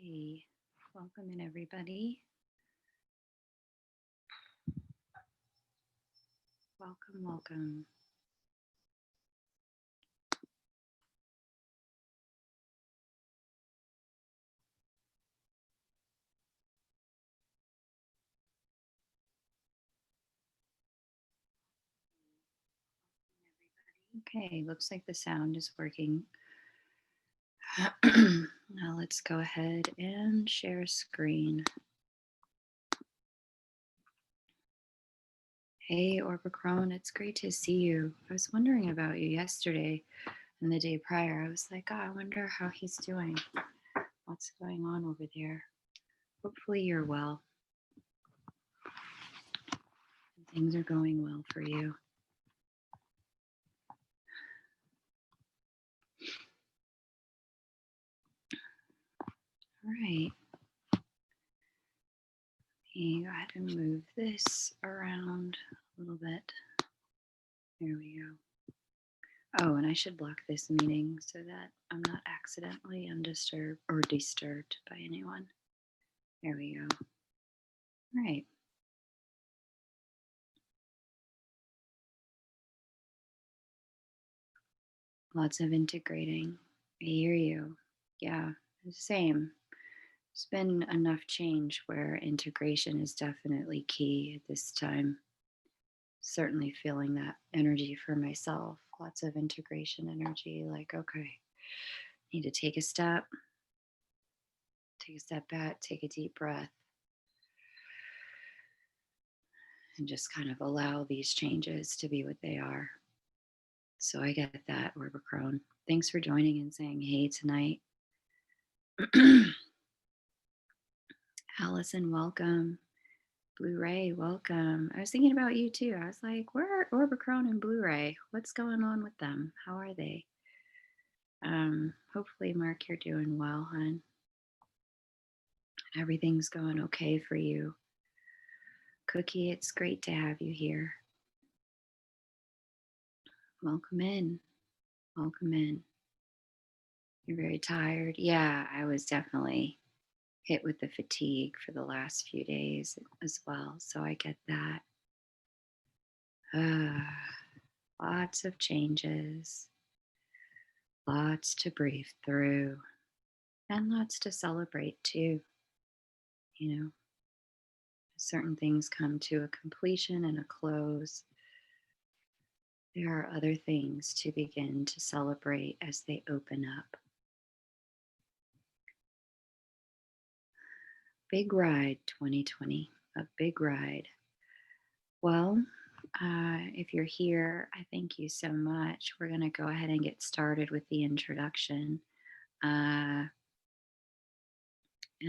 Hey, welcome in everybody. Welcome, welcome. Okay, looks like the sound is working. Now let's go ahead and share screen. Hey, Orbicron, it's great to see you. I was wondering about you yesterday and the day prior. I was like, oh, I wonder how he's doing. What's going on over there? Hopefully you're well. Things are going well for you. All right. Let me go ahead and move this around a little bit. There we go. Oh, and I should block this meeting so that I'm not accidentally undisturbed or disturbed by anyone. There we go. All right. Lots of integrating. I hear you. Yeah, same. There's been enough change where integration is definitely key at this time. Certainly feeling that energy for myself. Lots of integration energy. Like, okay, need to take a step back, take a deep breath, and just kind of allow these changes to be what they are. So I get that, Orbicron. Thanks for joining and saying hey tonight. Allison, welcome. Blu-ray, welcome. I was thinking about you too. I was like, where are Orbicron and Blu-ray? What's going on with them? How are they? Hopefully, Mark, you're doing well, hon. Everything's going okay for you. Cookie, it's great to have you here. Welcome in. Welcome in. You're very tired. Yeah, I was definitely hit with the fatigue for the last few days as well. So I get that. Lots of changes, lots to breathe through, and lots to celebrate too. You know, certain things come to a completion and a close. There are other things to begin to celebrate as they open up. Big ride 2020, a big ride. Well, if you're here, I thank you so much. We're going to go ahead and get started with the introduction. And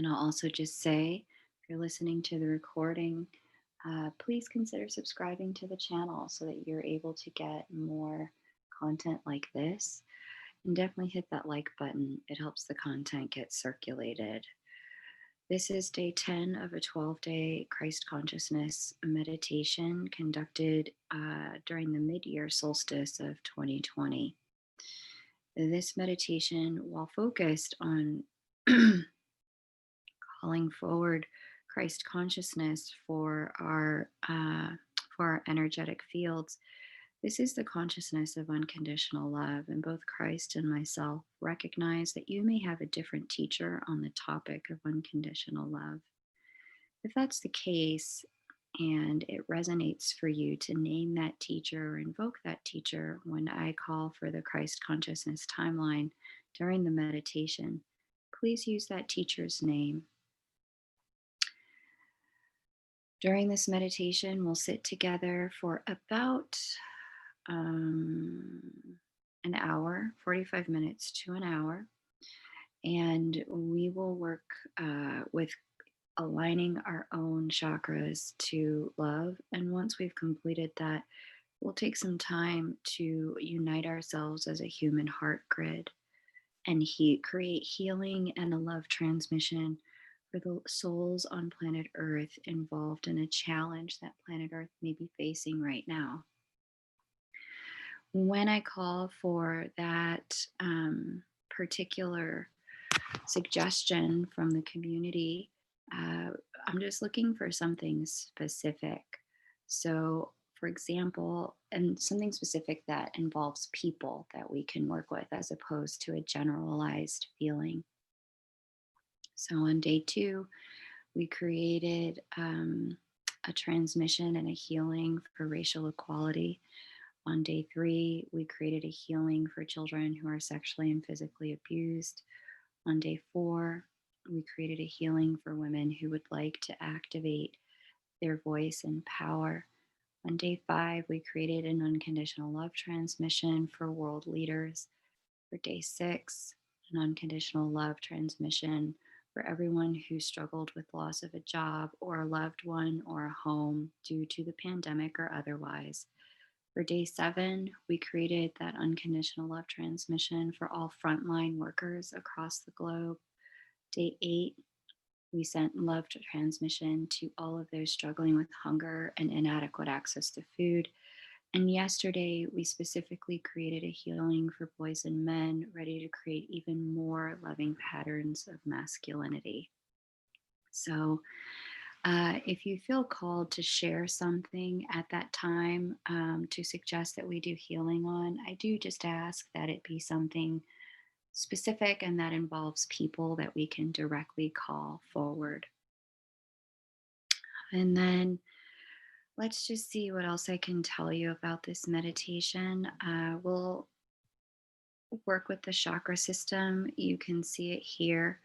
I'll also just say, if you're listening to the recording, please consider subscribing to the channel so that you're able to get more content like this. And definitely hit that like button. It helps the content get circulated. This is day 10 of a 12-day Christ consciousness meditation conducted during the mid-year solstice of 2020. This meditation, while focused on calling forward Christ consciousness for our energetic fields, this is the consciousness of unconditional love, and both Christ and myself recognize that you may have a different teacher on the topic of unconditional love. If that's the case, and it resonates for you to name that teacher or invoke that teacher when I call for the Christ consciousness timeline during the meditation, please use that teacher's name. During this meditation, we'll sit together for about an hour, 45 minutes to an hour, and we will work with aligning our own chakras to love. And once we've completed that, we'll take some time to unite ourselves as a human heart grid and create healing and a love transmission for the souls on planet Earth involved in a challenge that planet Earth may be facing right now. When I call for that particular suggestion from the community. Uh, I'm just looking for something specific. So, for example, and something specific that involves people that we can work with as opposed to a generalized feeling. So, on day two, we created a transmission and a healing for racial equality. On day three, we created a healing for children who are sexually and physically abused. On day four, we created a healing for women who would like to activate their voice and power. On day five, we created an unconditional love transmission for world leaders. For day six, an unconditional love transmission for everyone who struggled with loss of a job or a loved one or a home due to the pandemic or otherwise. For day seven, we created that unconditional love transmission for all frontline workers across the globe. Day eight, we sent love transmission to all of those struggling with hunger and inadequate access to food. And yesterday, we specifically created a healing for boys and men ready to create even more loving patterns of masculinity. So, if you feel called to share something at that time to suggest that we do healing on, I do just ask that it be something specific and that involves people that we can directly call forward. And then let's just see what else I can tell you about this meditation. We'll work with the chakra system. You can see it here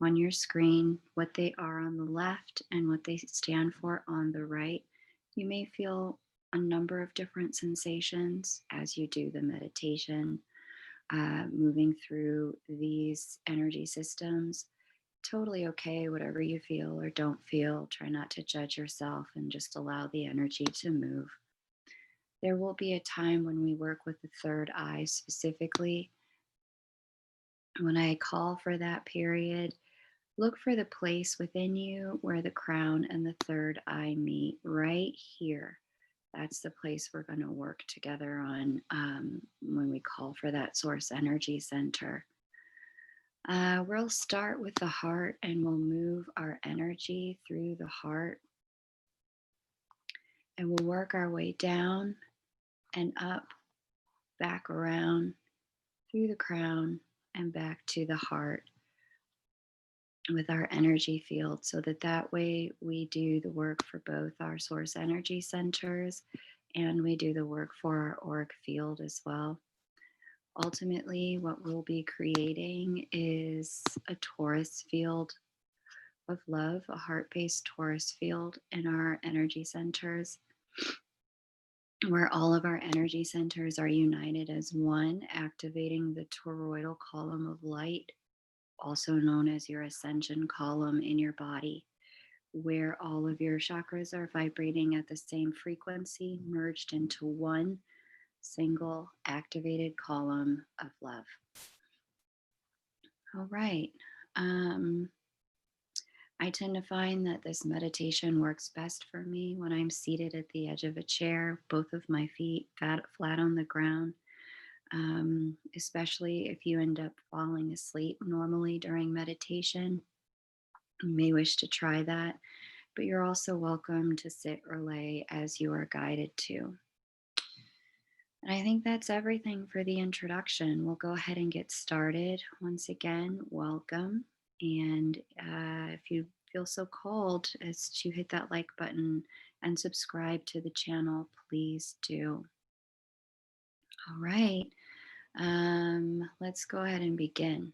on your screen, what they are on the left and what they stand for on the right. You may feel a number of different sensations as you do the meditation, moving through these energy systems. Totally okay, whatever you feel or don't feel. Try not to judge yourself and just allow the energy to move. There will be a time when we work with the third eye specifically. When I call for that period, look for the place within you where the crown and the third eye meet, right here. That's the place we're going to work together on when we call for that source energy center. We'll start with the heart and we'll move our energy through the heart. And we'll work our way down and up, back around, through the crown, and back to the heart with our energy field so that way we do the work for both our source energy centers and we do the work for our auric field as well. Ultimately, what we'll be creating is a torus field of love, a heart-based torus field in our energy centers where all of our energy centers are united as one, activating the toroidal column of light, also known as your ascension column in your body, where all of your chakras are vibrating at the same frequency, merged into one single activated column of love. All right. I tend to find that this meditation works best for me when I'm seated at the edge of a chair, both of my feet flat on the ground. Especially if you end up falling asleep normally during meditation. You may wish to try that, but you're also welcome to sit or lay as you are guided to. And I think that's everything for the introduction. We'll go ahead and get started. Once again, welcome. And if you feel so called as to hit that like button and subscribe to the channel, please do. All right. Let's go ahead and begin.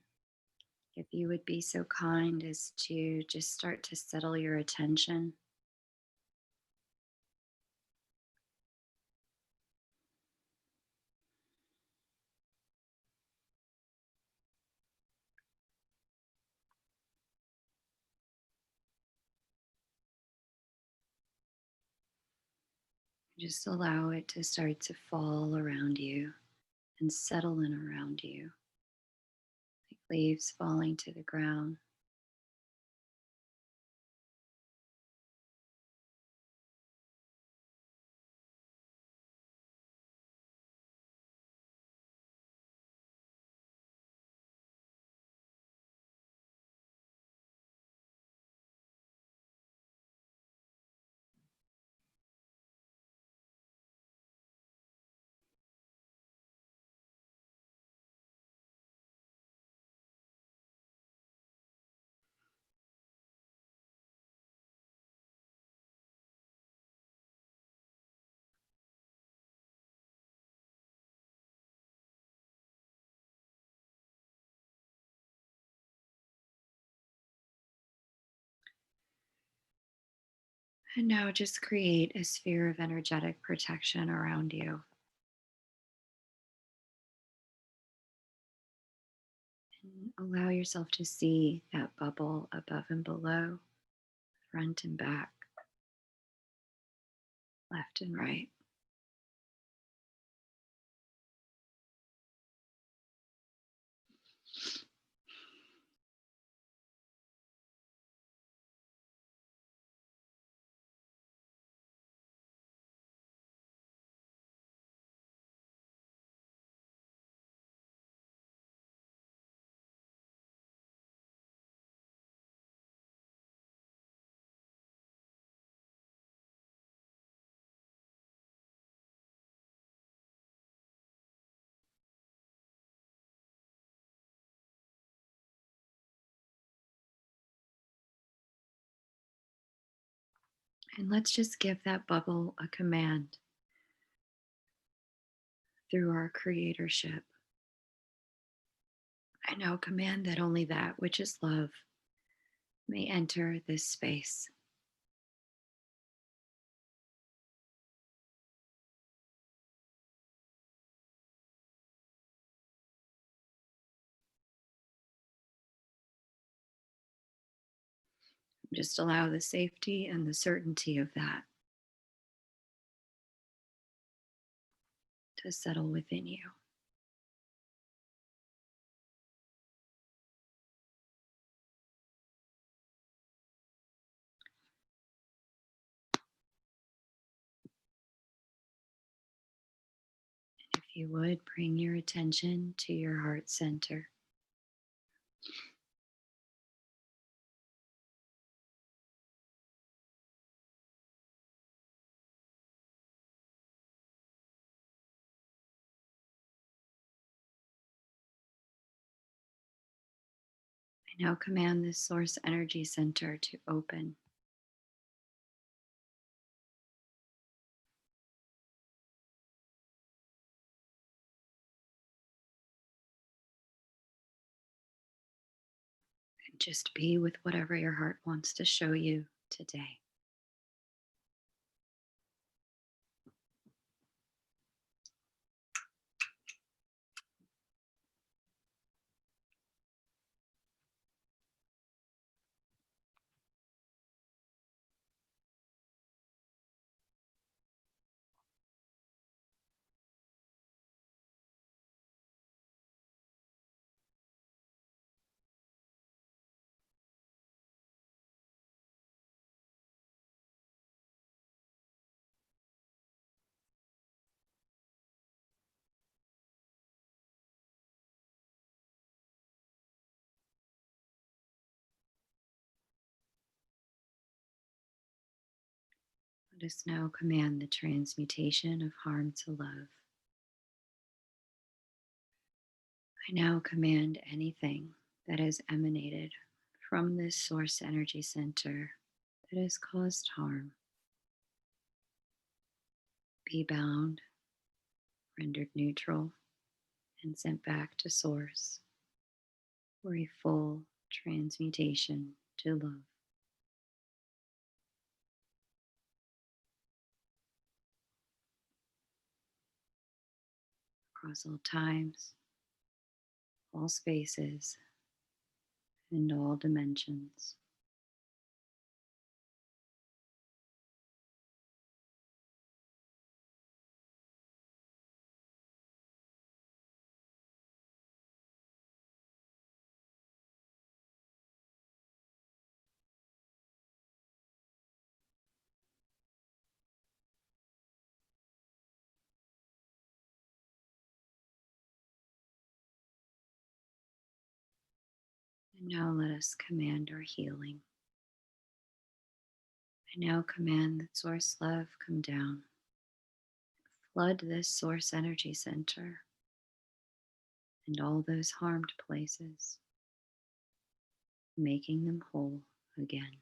If you would be so kind as to just start to settle your attention. Just allow it to start to fall around you and settle in around you, like leaves falling to the ground. And now just create a sphere of energetic protection around you. And allow yourself to see that bubble above and below, front and back, left and right. And let's just give that bubble a command through our creatorship. I now command that only that which is love may enter this space. Just allow the safety and the certainty of that to settle within you. If you would, bring your attention to your heart center. I now command this source energy center to open. And just be with whatever your heart wants to show you today. Let us now command the transmutation of harm to love. I now command anything that has emanated from this source energy center that has caused harm be bound, rendered neutral, and sent back to source for a full transmutation to love. Across all times, all spaces, and all dimensions. And now let us command our healing. I now command that source love come down, flood this source energy center and all those harmed places, making them whole again.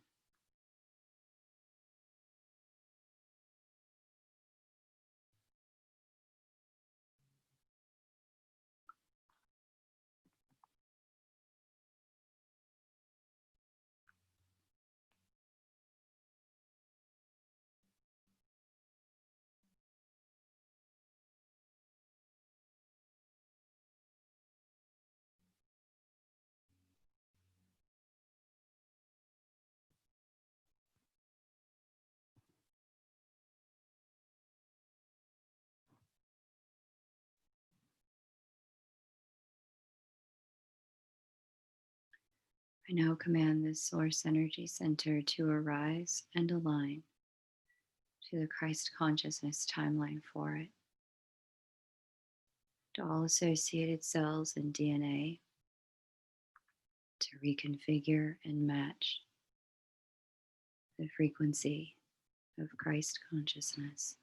I now command this source energy center to arise and align to the Christ consciousness timeline for it, to all associated cells and DNA to reconfigure and match the frequency of Christ consciousness.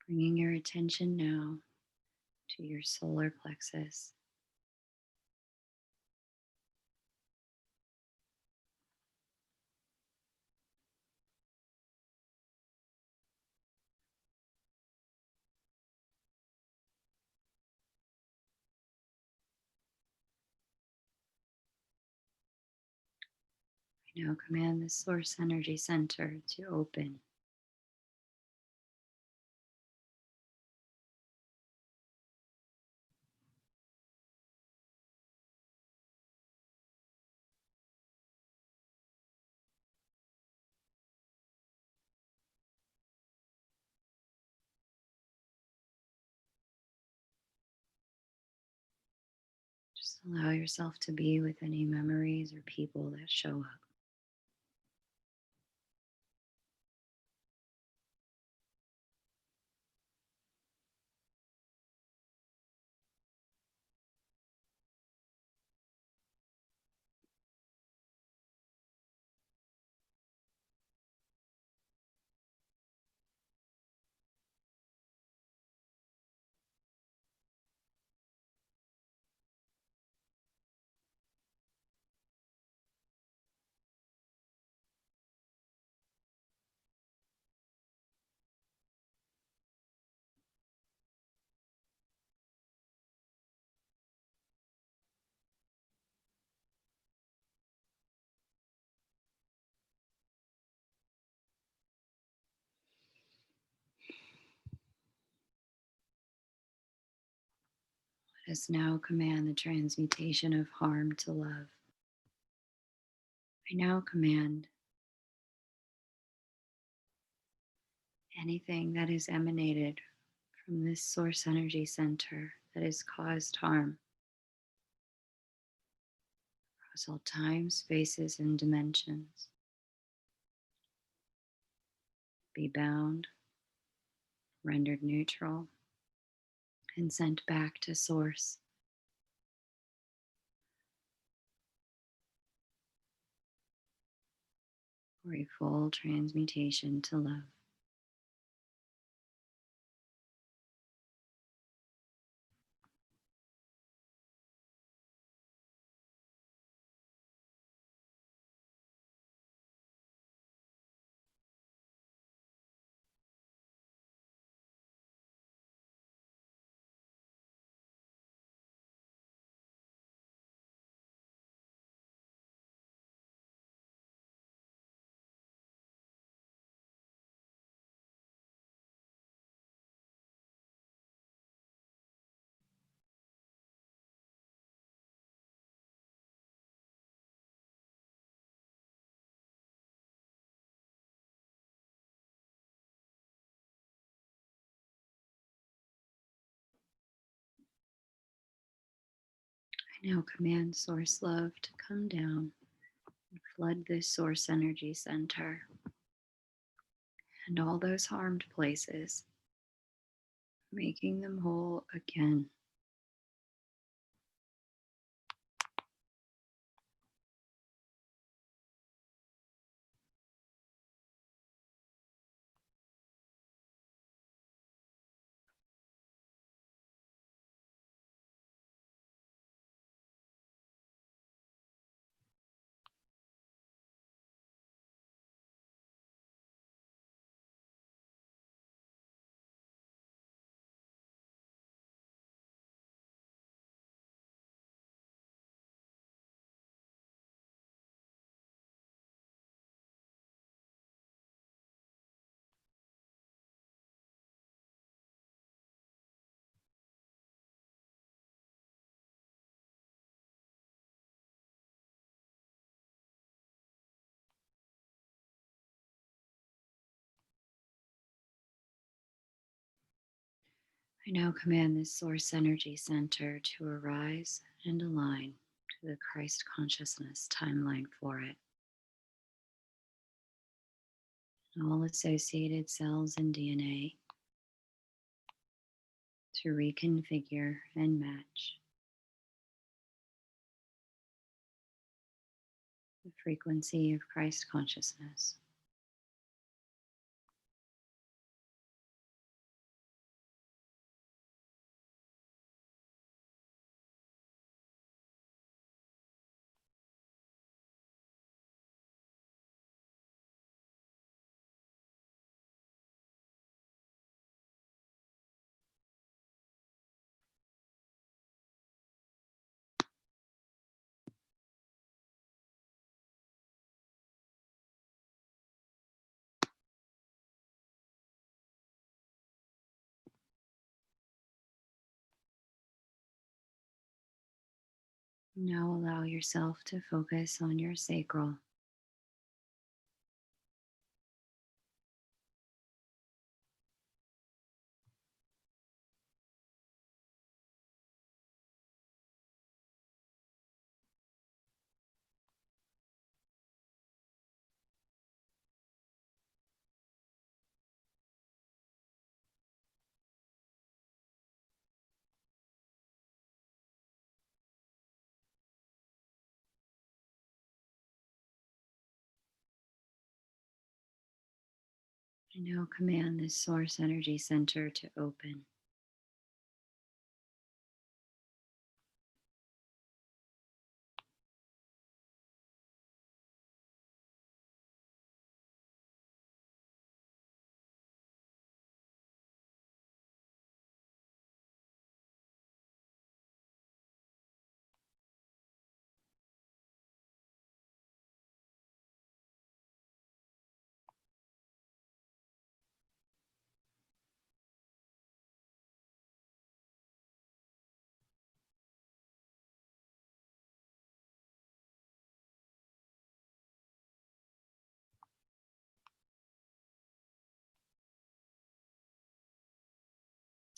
Bringing your attention now to your solar plexus. I now command the source energy center to open. Just allow yourself to be with any memories or people that show up. Let us now command the transmutation of harm to love. I now command anything that is emanated from this source energy center that has caused harm across all time, spaces, and dimensions be bound, rendered neutral, and sent back to source. For a full transmutation to love. I now command source love to come down and flood this source energy center and all those harmed places, making them whole again. I now command this source energy center to arise and align to the Christ consciousness timeline for it. And all associated cells and DNA to reconfigure and match the frequency of Christ consciousness. Now allow yourself to focus on your sacral. I now command this source energy center to open.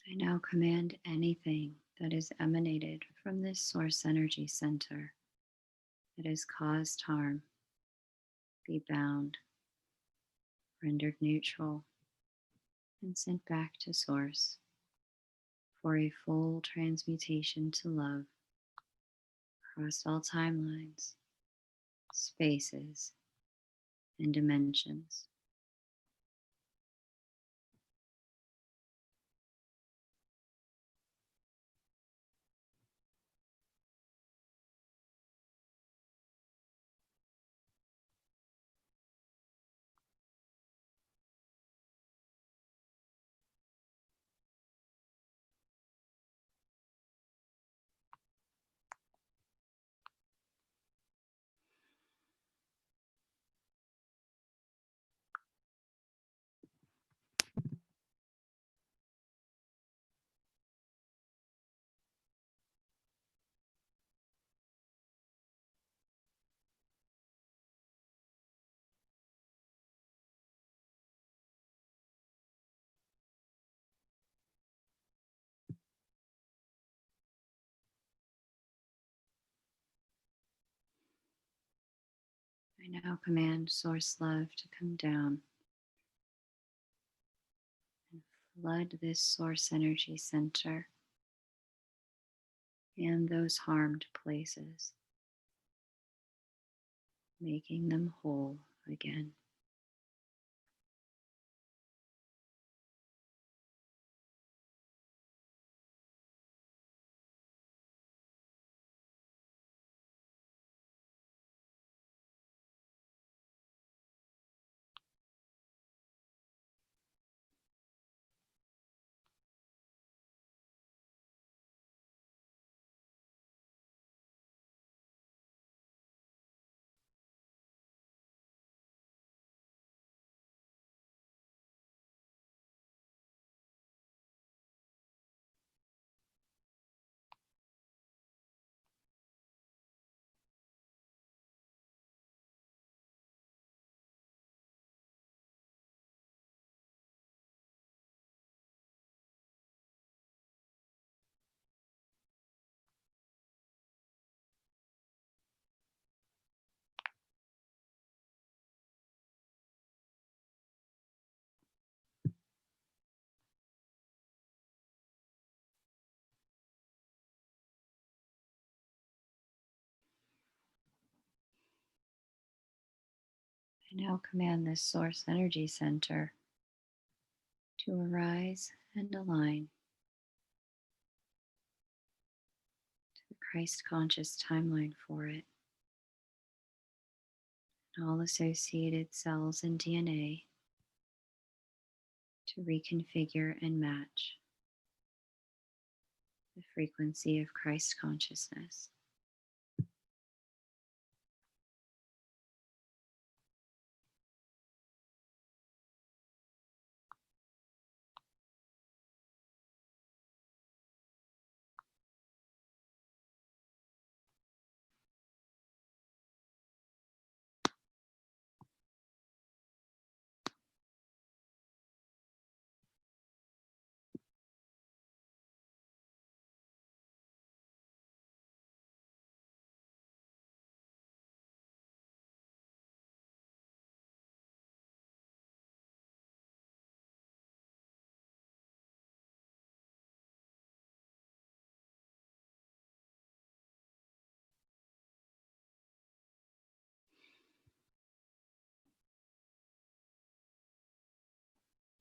I now command anything that is emanated from this source energy center that has caused harm be bound, rendered neutral, and sent back to source for a full transmutation to love across all timelines, spaces, and dimensions. I now command source love to come down and flood this source energy center and those harmed places, making them whole again. I now command this source energy center to arise and align to the Christ conscious timeline for it, and all associated cells and DNA to reconfigure and match the frequency of Christ consciousness.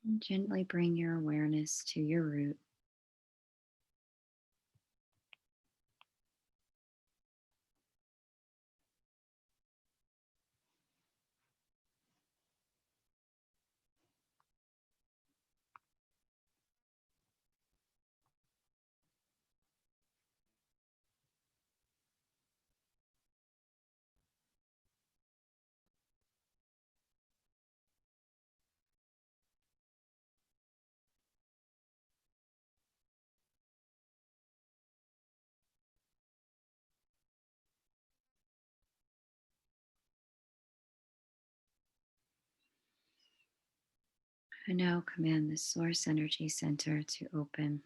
And gently bring your awareness to your root. I now command the source energy center to open.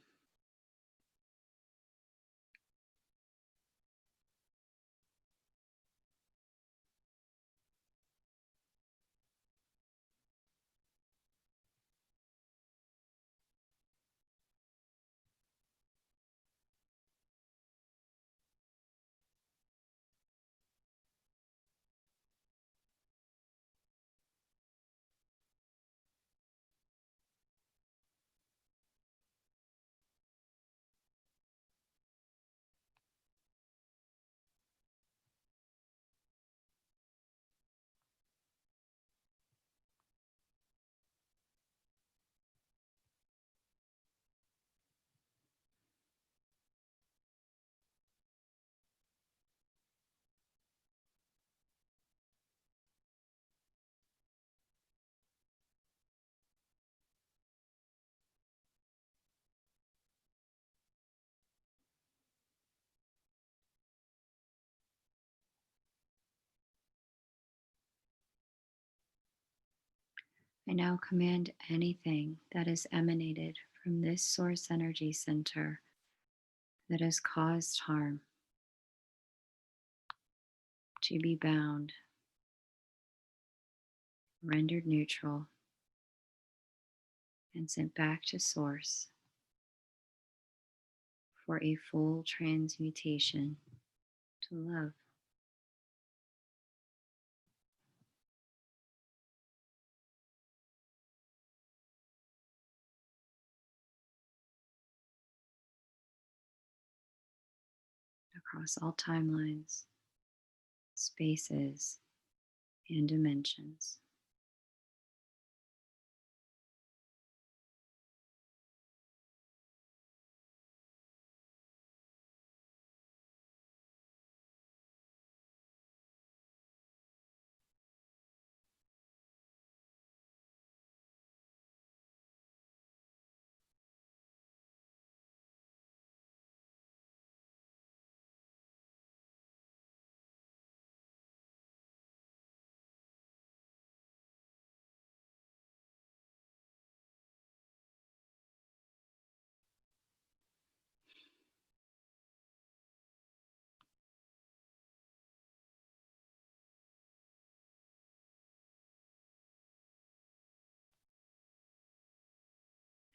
I now command anything that is emanated from this source energy center that has caused harm to be bound, rendered neutral, and sent back to source for a full transmutation to love. Across all timelines, spaces, and dimensions.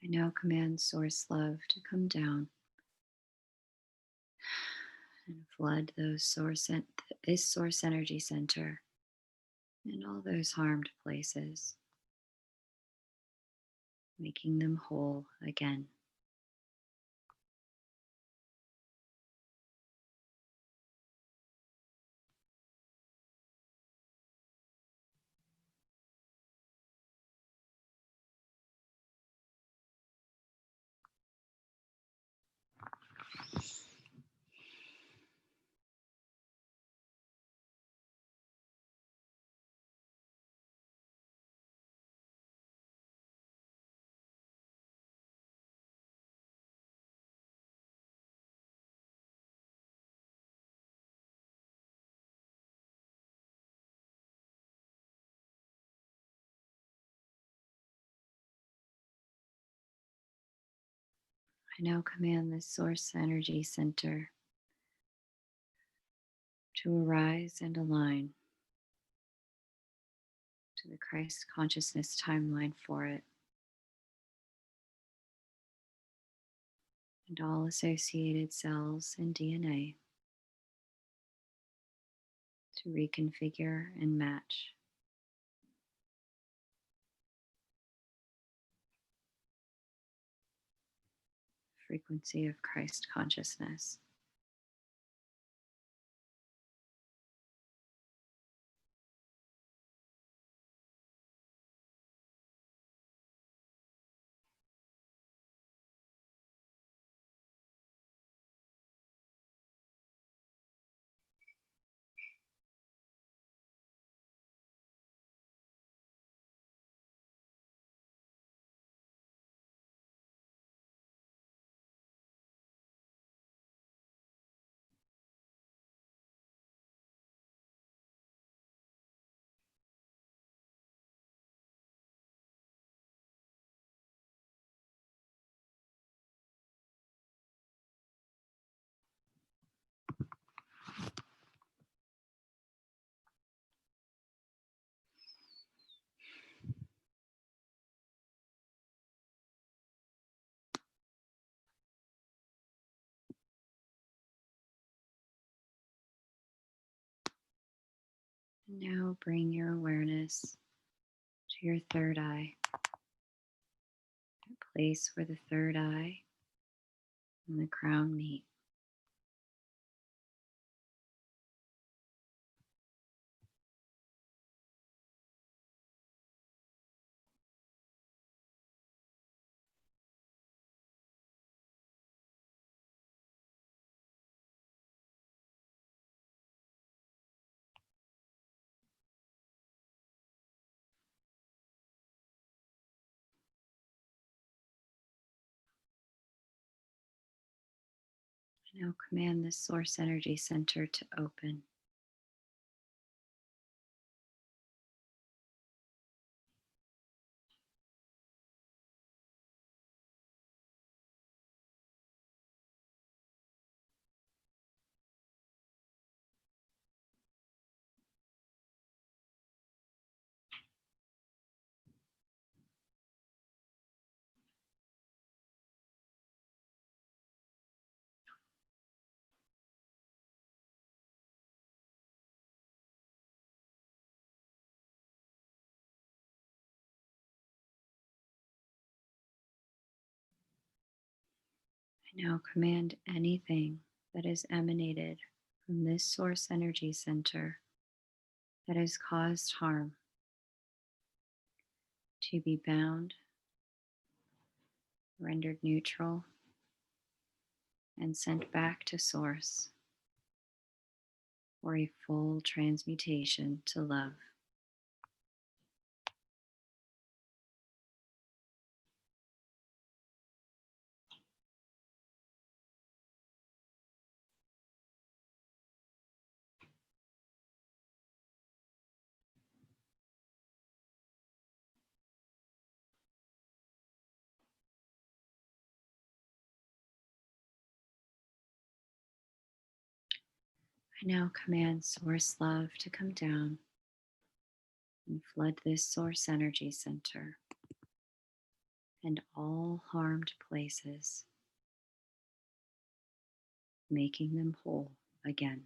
I now command source love to come down and flood this source energy center and all those harmed places, making them whole again. I now command this source energy center to arise and align to the Christ consciousness timeline for it, and all associated cells and DNA to reconfigure and match the frequency of Christ consciousness. And now bring your awareness to your third eye, that place where the third eye and the crown meet. I now command this source energy center to open. I now command anything that is emanated from this source energy center that has caused harm to be bound, rendered neutral, and sent back to source for a full transmutation to love. I now command source love to come down and flood this source energy center and all harmed places, making them whole again.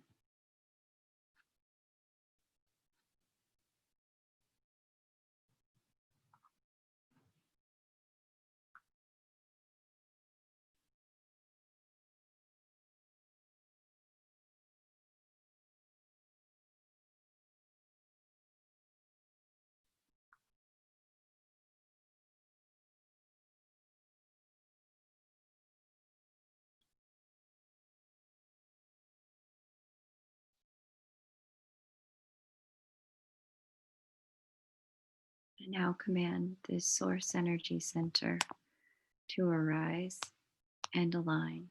I now command this source energy center to arise and align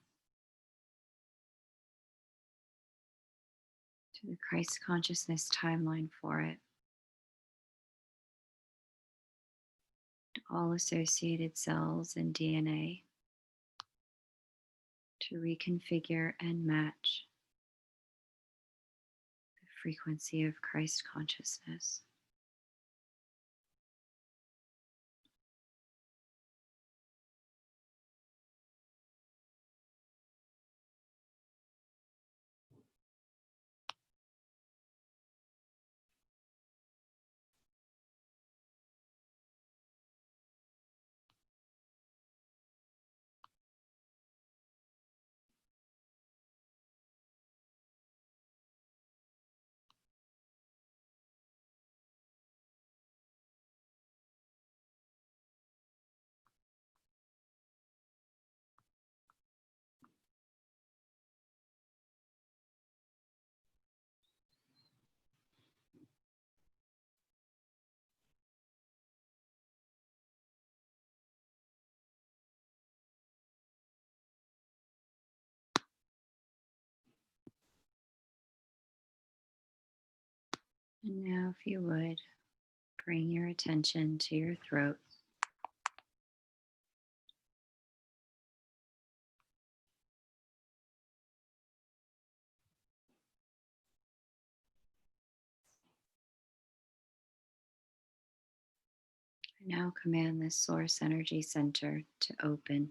to the Christ consciousness timeline for it, to all associated cells and DNA to reconfigure and match the frequency of Christ consciousness. And now, if you would, bring your attention to your throat. I now command this source energy center to open.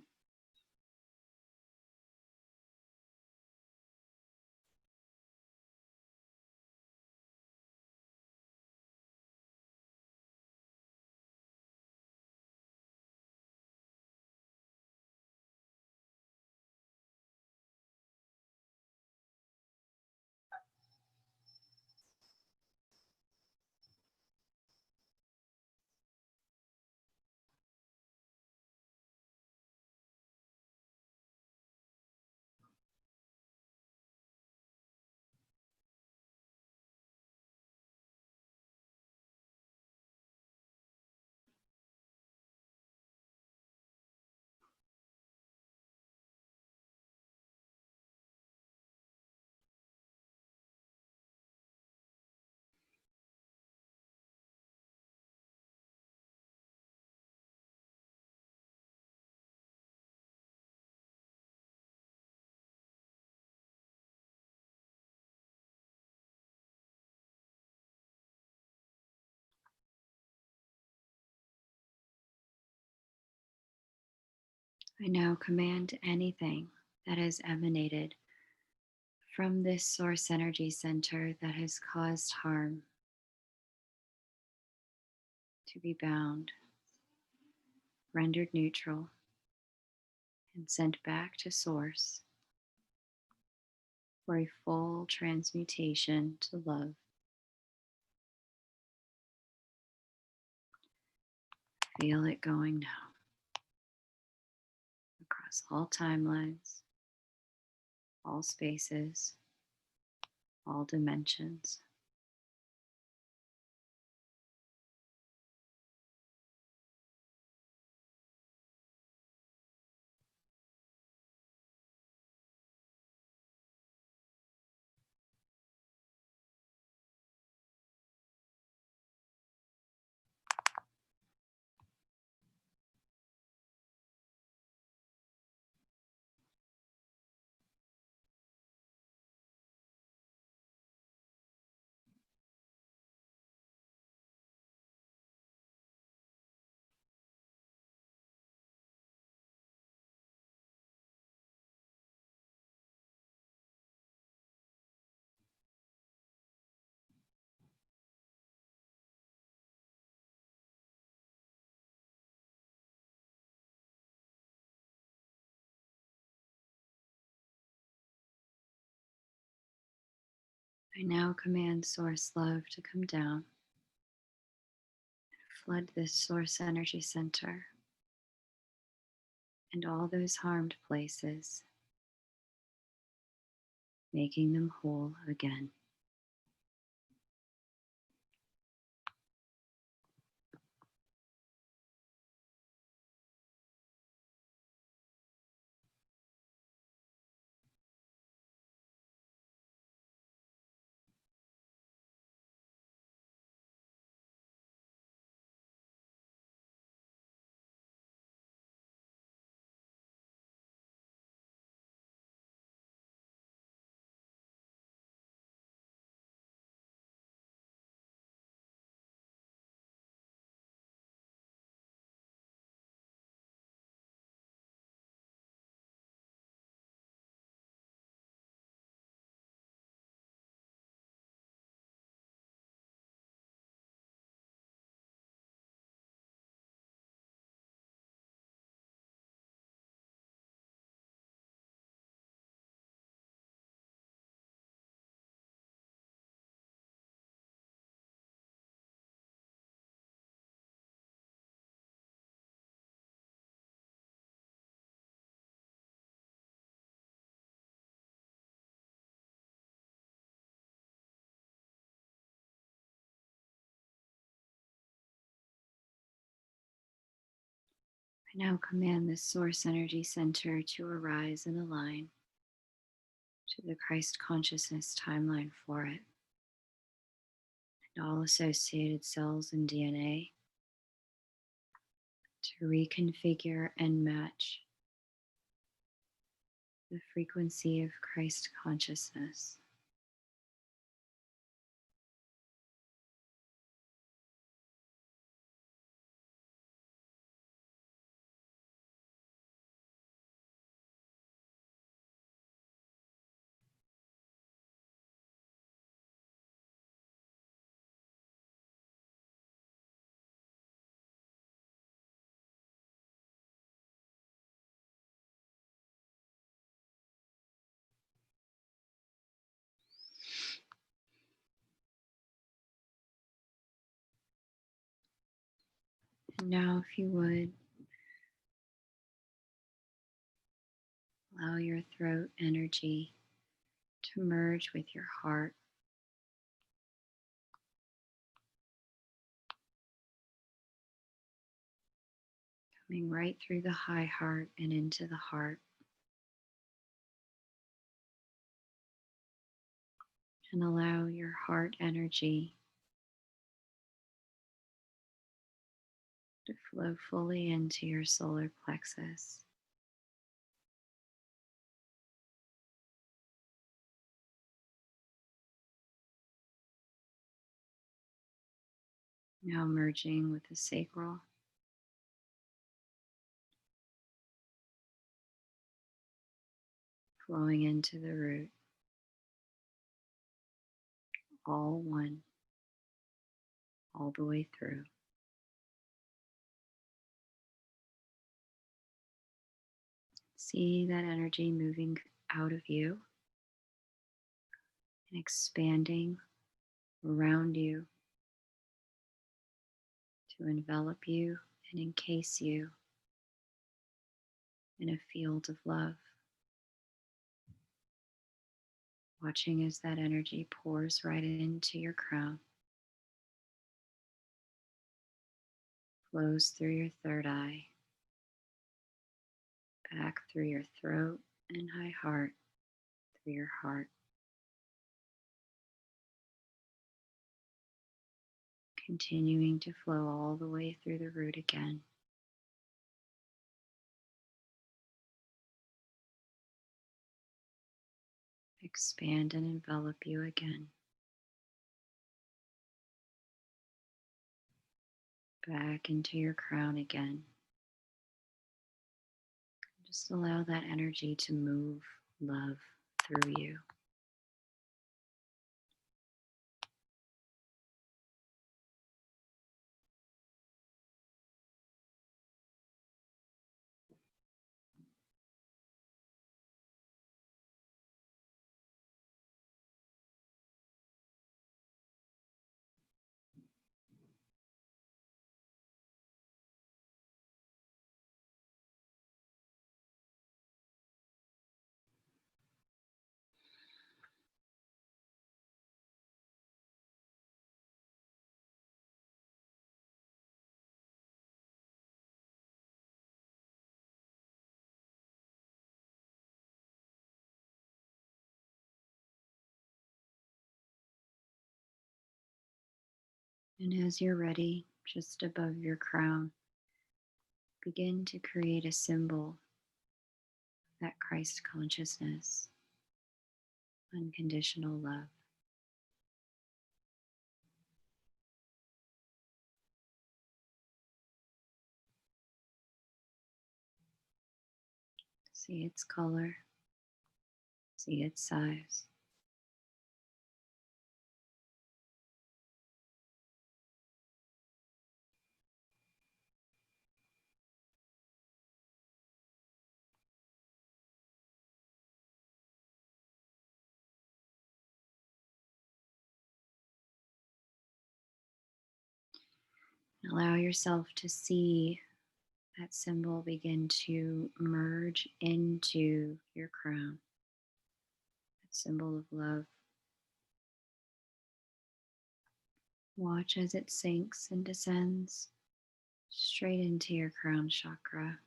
I now command anything that has emanated from this source energy center that has caused harm to be bound, rendered neutral, and sent back to source for a full transmutation to love. Feel it going now across all timelines, all spaces, all dimensions. I now command source love to come down, flood this source energy center and all those harmed places, making them whole again. Now command this source energy center to arise and align to the Christ consciousness timeline for it, and all associated cells and DNA to reconfigure and match the frequency of Christ consciousness. And now, if you would, allow your throat energy to merge with your heart, coming right through the high heart and into the heart. And allow your heart energy to flow fully into your solar plexus. Now merging with the sacral, flowing into the root, all one, all the way through. See that energy moving out of you and expanding around you to envelop you and encase you in a field of love. Watching as that energy pours right into your crown, flows through your third eye, back through your throat and high heart, through your heart, continuing to flow all the way through the root again. Expand and envelop you again. Back into your crown again. Just allow that energy to move love through you. And as you're ready, just above your crown, begin to create a symbol of that Christ consciousness, unconditional love. See its color, see its size. Allow yourself to see that symbol begin to merge into your crown, that symbol of love. Watch as it sinks and descends straight into your crown chakra.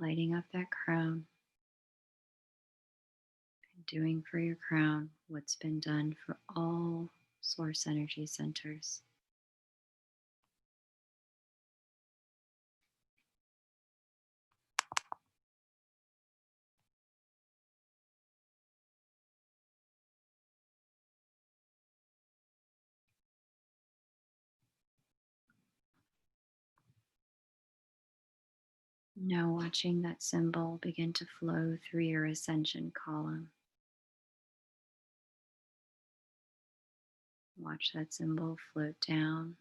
lighting up that crown and doing for your crown what's been done for all source energy centers. Now, watching that symbol begin to flow through your ascension column. Watch that symbol float down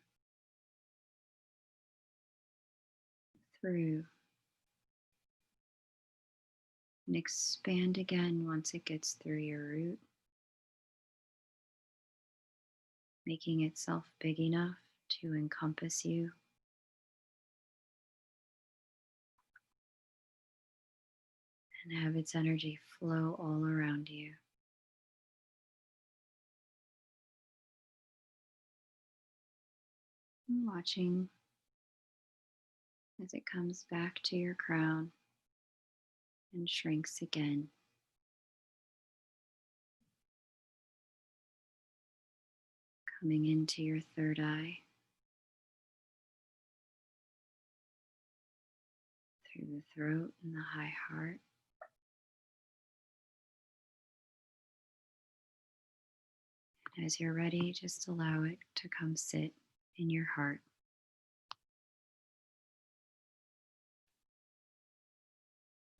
through and expand again once it gets through your root, making itself big enough to encompass you, and have its energy flow all around you. And watching as it comes back to your crown and shrinks again. Coming into your third eye, through the throat and the high heart. And as you're ready, just allow it to come sit in your heart,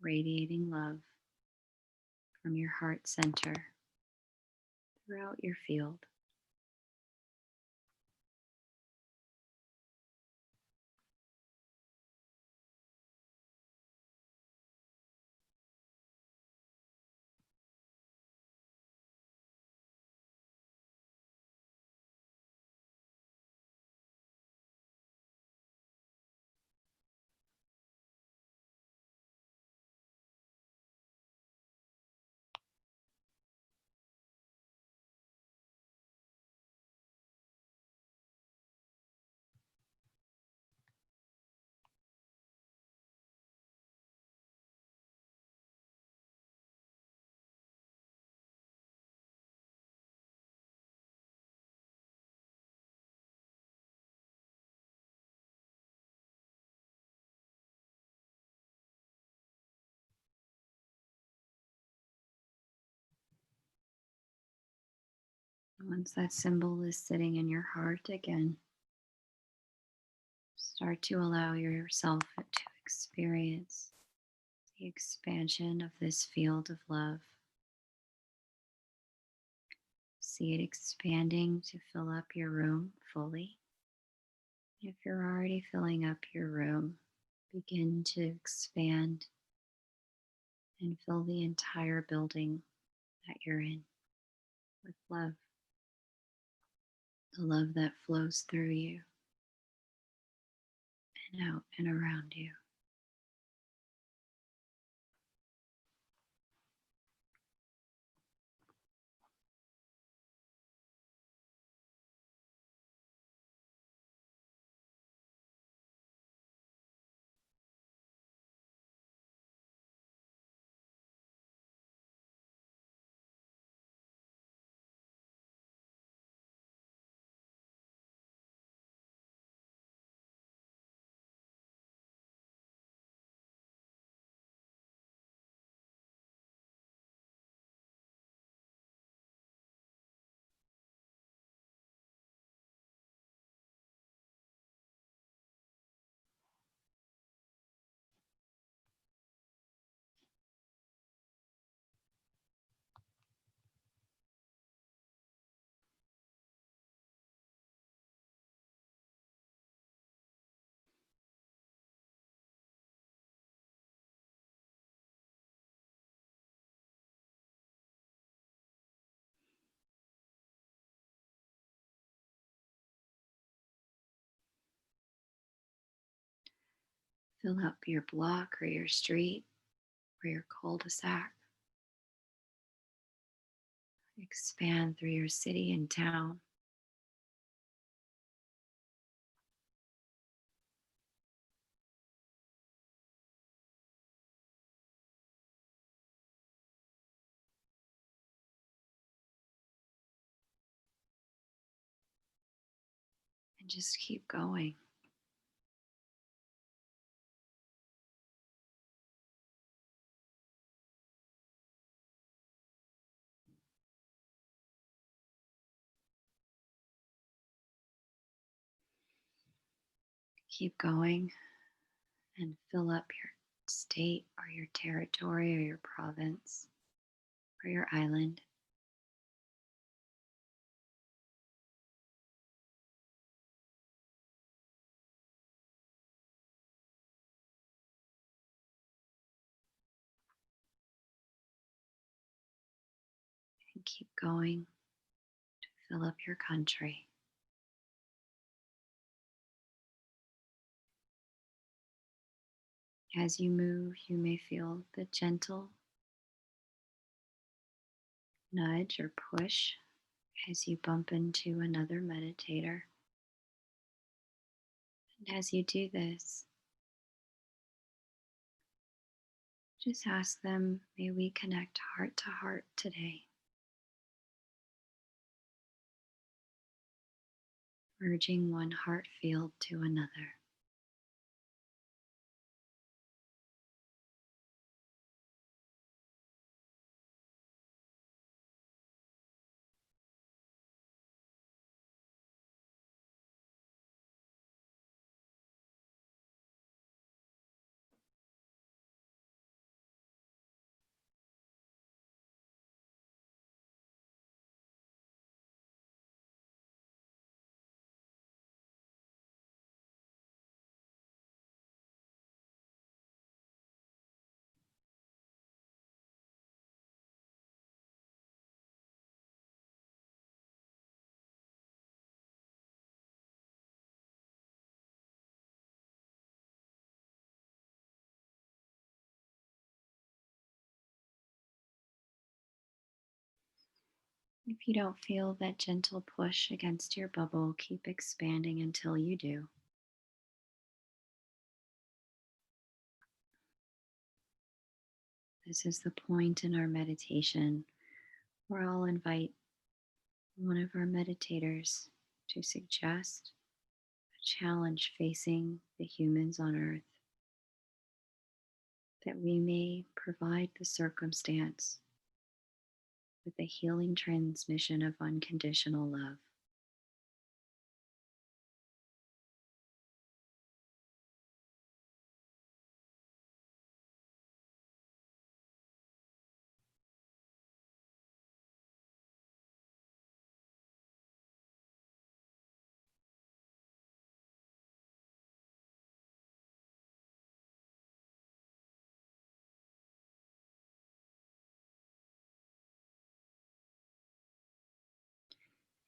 radiating love from your heart center throughout your field. Once that symbol is sitting in your heart again, start to allow yourself to experience the expansion of this field of love. See it expanding to fill up your room fully. If you're already filling up your room, begin to expand and fill the entire building that you're in with love, the love that flows through you and out and around you. Fill up your block or your street or your cul-de-sac. Expand through your city and town. and just keep going. Keep going and fill up your state or your territory or your province or your island. And keep going to fill up your country. As you move, you may feel the gentle nudge or push as you bump into another meditator. And as you do this, just ask them, may we connect heart to heart today, merging one heart field to another. If you don't feel that gentle push against your bubble, keep expanding until you do. This is the point in our meditation where I'll invite one of our meditators to suggest a challenge facing the humans on earth, that we may provide the circumstance with the healing transmission of unconditional love.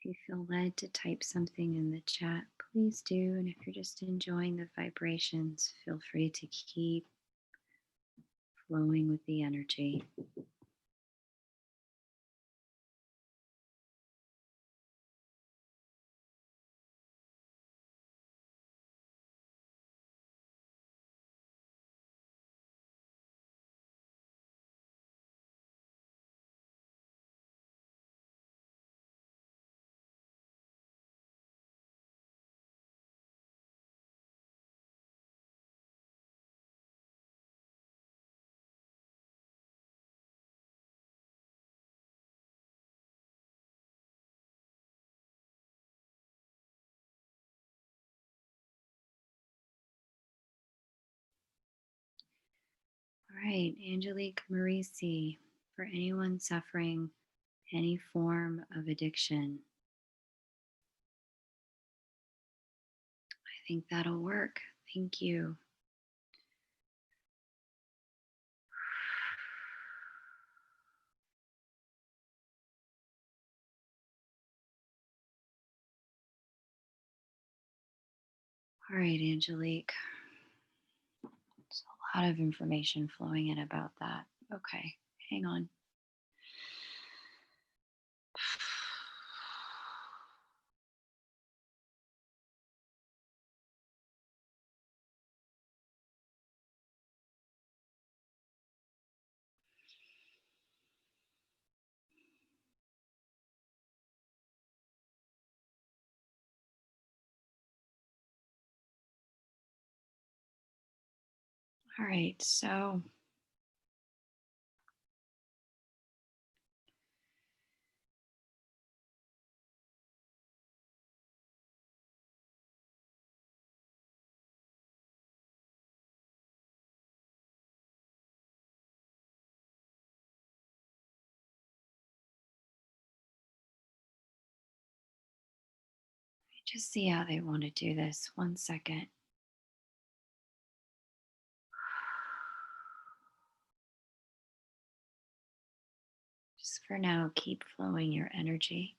If you feel led to type something in the chat, please do. And if you're just enjoying the vibrations, feel free to keep flowing with the energy. All right, Angelique Marisi, for anyone suffering any form of addiction, I think that'll work. Thank you. All right, Angelique. There's a lot of information flowing in about that. Okay, hang on. All right, so just see how they want to do this. 1 second. Just for now, keep flowing your energy.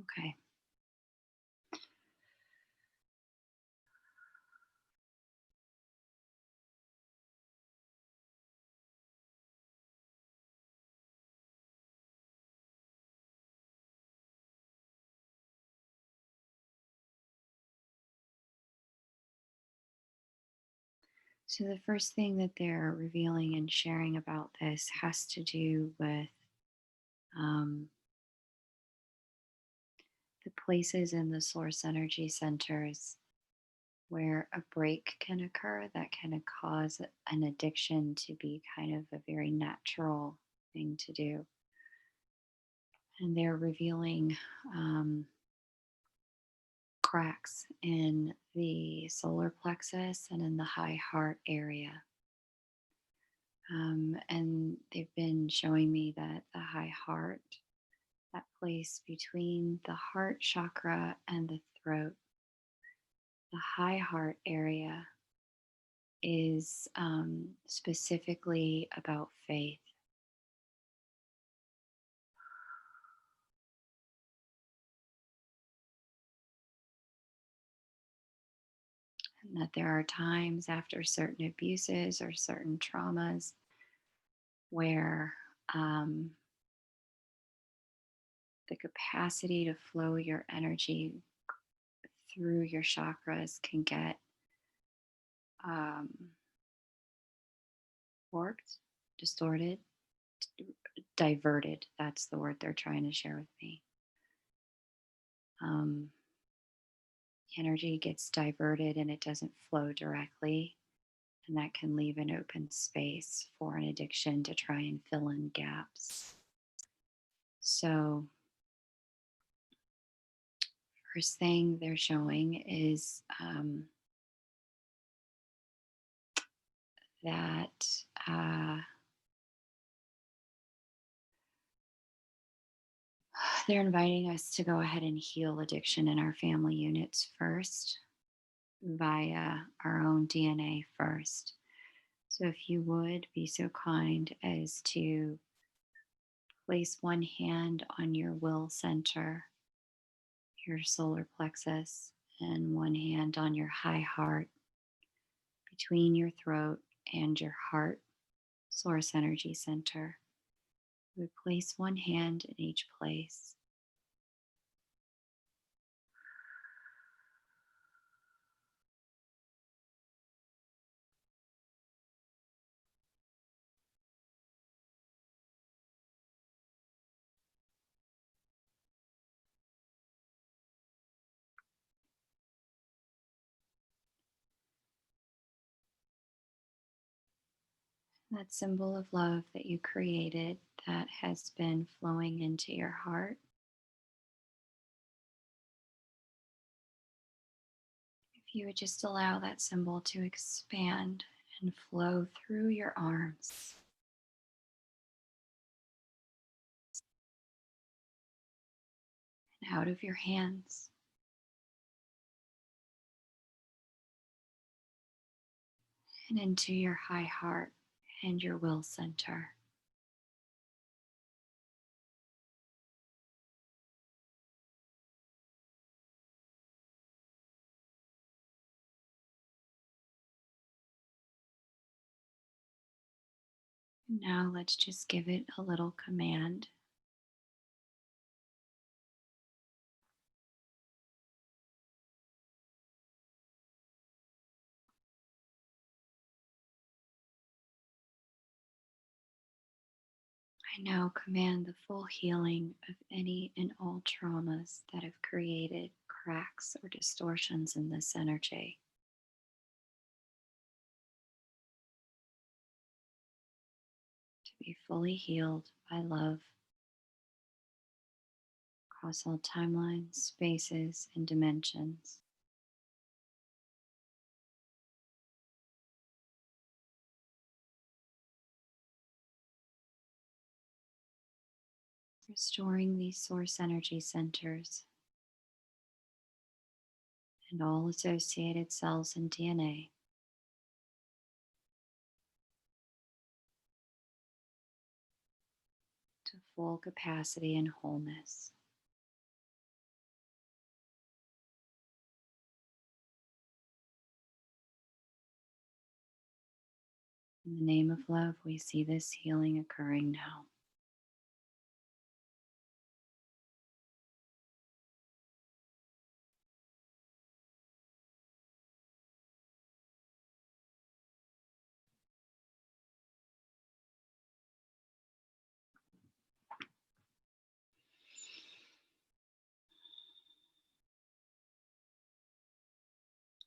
Okay. So, the first thing that they're revealing and sharing about this has to do with um, the places in the source energy centers where a break can occur that can cause an addiction to be kind of a very natural thing to do. And they're revealing cracks in the solar plexus and in the high heart area. And they've been showing me that the high heart, that place between the heart chakra and the throat, the high heart area is specifically about faith, and that there are times after certain abuses or certain traumas where um, the capacity to flow your energy through your chakras can get um, warped, distorted, diverted. That's the word they're trying to share with me. Um, Energy gets diverted and it doesn't flow directly. And that can leave an open space for an addiction to try and fill in gaps. So, first thing they're showing is that uh, they're inviting us to go ahead and heal addiction in our family units first via our own DNA first. So, if you would be so kind as to place one hand on your will center, your solar plexus, and one hand on your high heart between your throat and your heart source energy center. We place one hand in each place. That symbol of love that you created that has been flowing into your heart. If you would just allow that symbol to expand and flow through your arms and out of your hands, and into your high heart and your will center. And now let's just give it a little command. I now command the full healing of any and all traumas that have created cracks or distortions in this energy to be fully healed by love across all timelines, spaces, and dimensions. Restoring these source energy centers and all associated cells and DNA to full capacity and wholeness. In the name of love, we see this healing occurring now.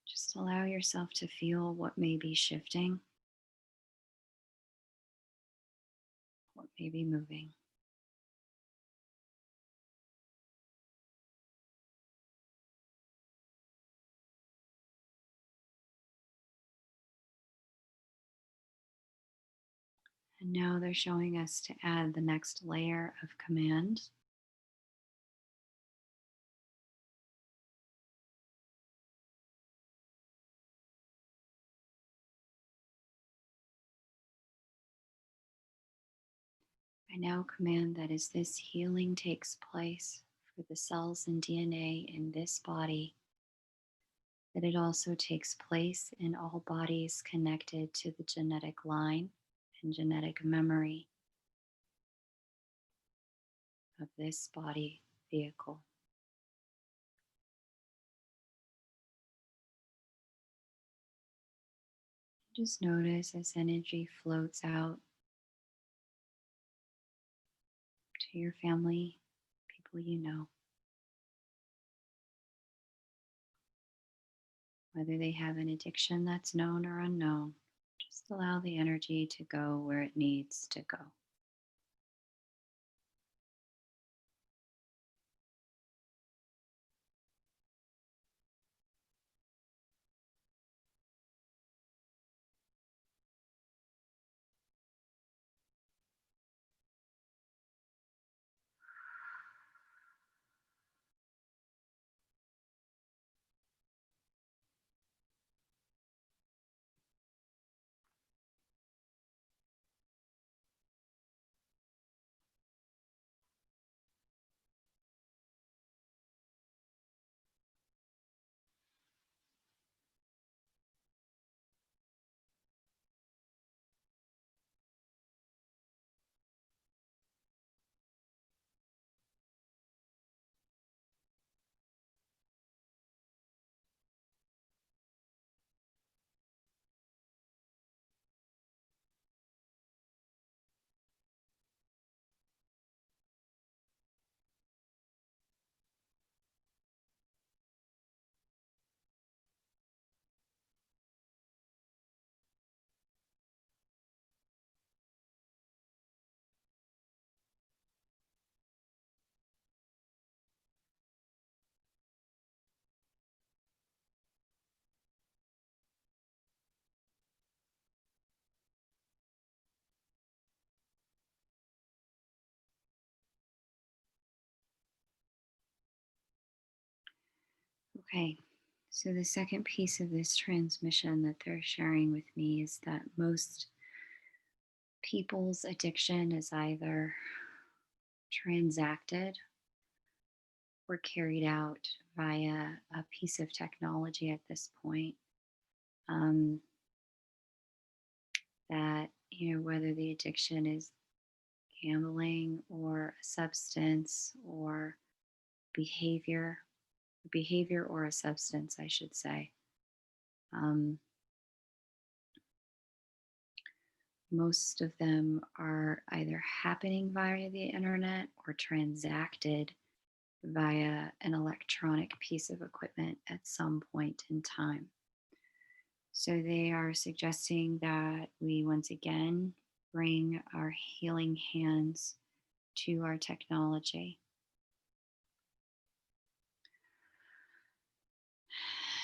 Just allow yourself to feel what may be shifting, what may be moving. And now they're showing us to add the next layer of command. I now command that as this healing takes place for the cells and DNA in this body, that it also takes place in all bodies connected to the genetic line and genetic memory of this body vehicle. Just notice as energy floats out to your family, people you know, whether they have an addiction that's known or unknown. Just allow the energy to go where it needs to go. Okay, So, the second piece of this transmission that they're sharing with me is that most people's addiction is either transacted or carried out via a piece of technology at this point. Um, that, whether the addiction is gambling or a substance or behavior, behavior or a substance, I should say. Um, most of them are either happening via the internet or transacted via an electronic piece of equipment at some point in time. So they are suggesting that we once again bring our healing hands to our technology.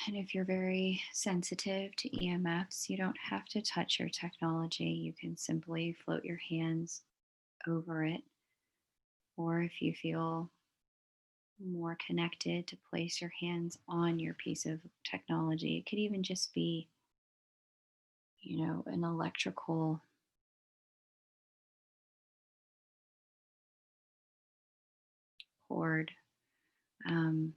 And if you're very sensitive to EMFs, you don't have to touch your technology. You can simply float your hands over it. Or if you feel more connected, to place your hands on your piece of technology. It could even just be, an electrical cord. Um,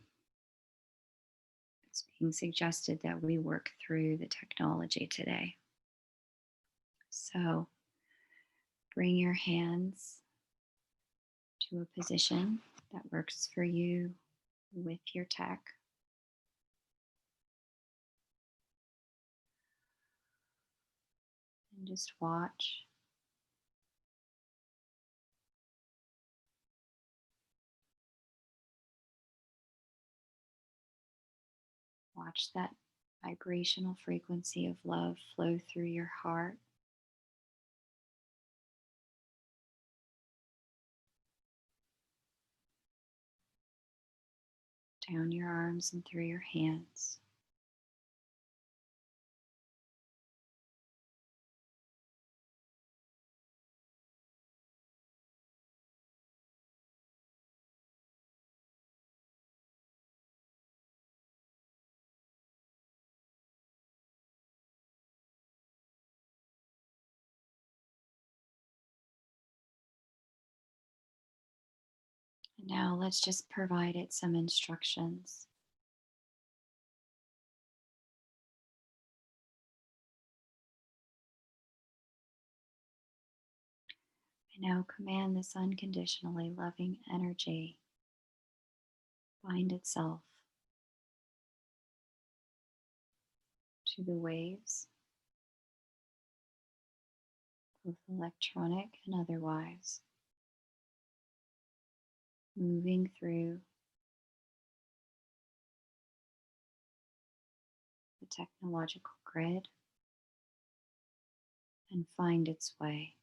it's being suggested that we work through the technology today. So bring your hands to a position that works for you with your tech. And just watch. Watch that vibrational frequency of love flow through your heart, down your arms and through your hands. And now let's just provide it some instructions. I now command this unconditionally loving energy bind itself to the waves, both electronic and otherwise, moving through the technological grid and find its way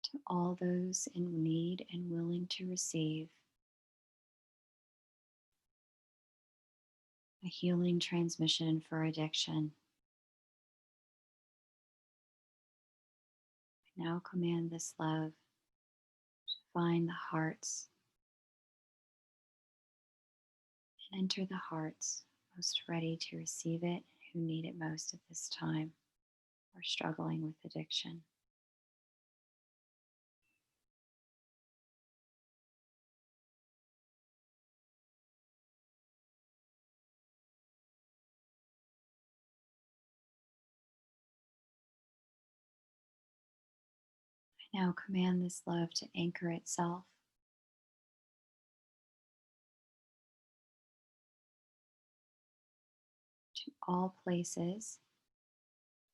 to all those in need and willing to receive a healing transmission for addiction. I now command this love to find the hearts and enter the hearts most ready to receive it, who need it most at this time or struggling with addiction. I now command this love to anchor itself to all places,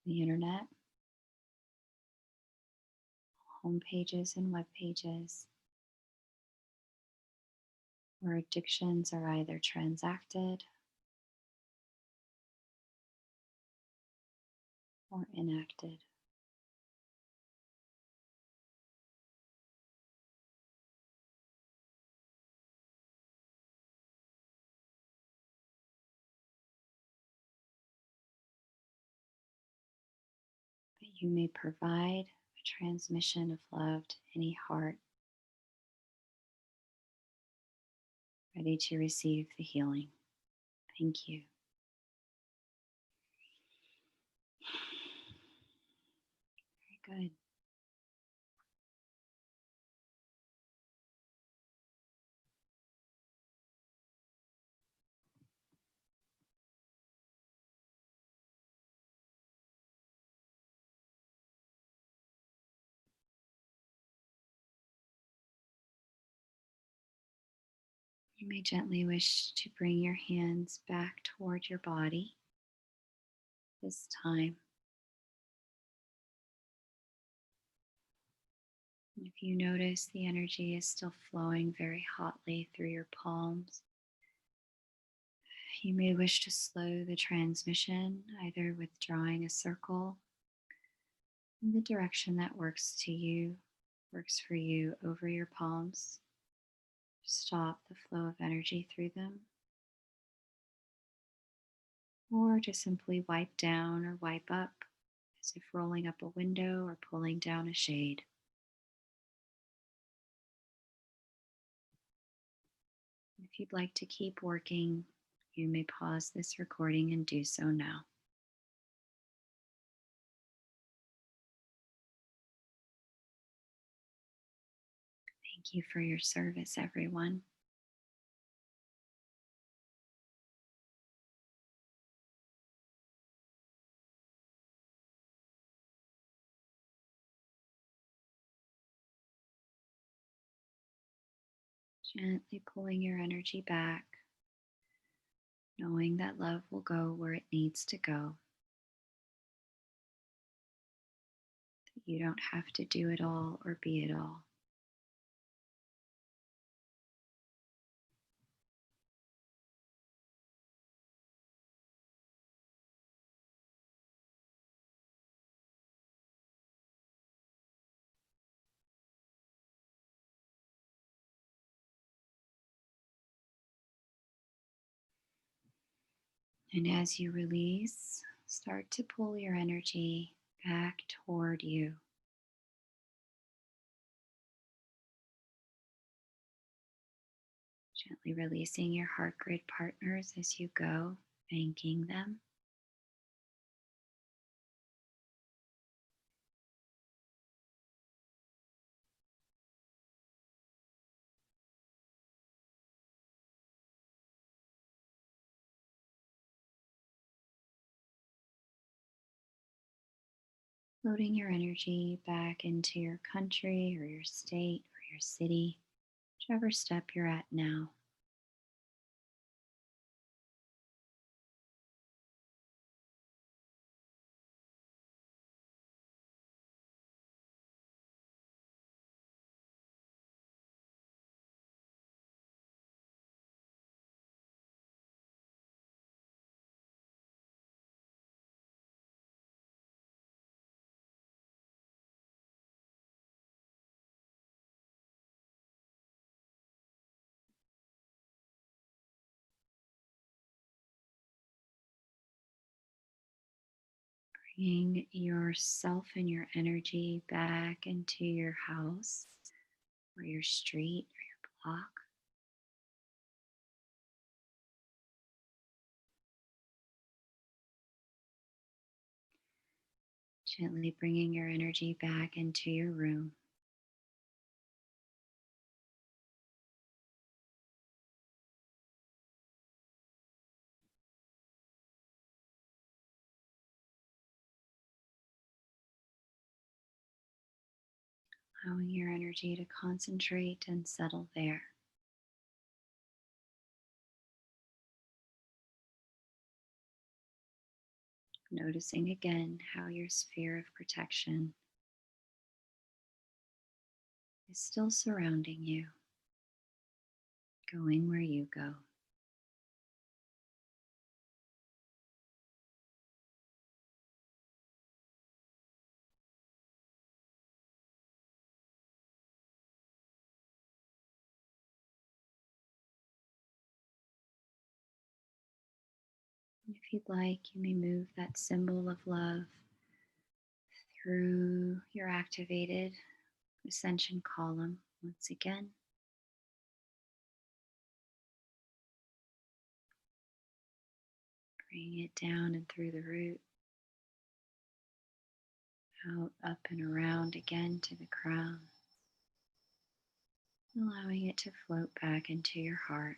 the internet, home pages and web pages, where addictions are either transacted or enacted. That you may provide a transmission of love to any heart ready to receive the healing. Thank you. Very good. You may gently wish to bring your hands back toward your body this time. If you notice the energy is still flowing very hotly through your palms, you may wish to slow the transmission, either with drawing a circle in the direction that works for you over your palms. Stop the flow of energy through them, or to simply wipe down or wipe up as if rolling up a window or pulling down a shade. If you'd like to keep working, you may pause this recording and do so now. Thank you for your service, everyone. Gently pulling your energy back, knowing that love will go where it needs to go. That you don't have to do it all or be it all. And as you release, start to pull your energy back toward you. Gently releasing your heart grid partners as you go, thanking them. Loading your energy back into your country or your state or your city, whichever step you're at now. Bringing yourself and your energy back into your house or your street or your block. Gently bringing your energy back into your room. Allowing your energy to concentrate and settle there. Noticing again how your sphere of protection is still surrounding you, going where you go. If you'd like, you may move that symbol of love through your activated ascension column once again. Bring it down and through the root, out, up, and around again to the crown, allowing it to float back into your heart.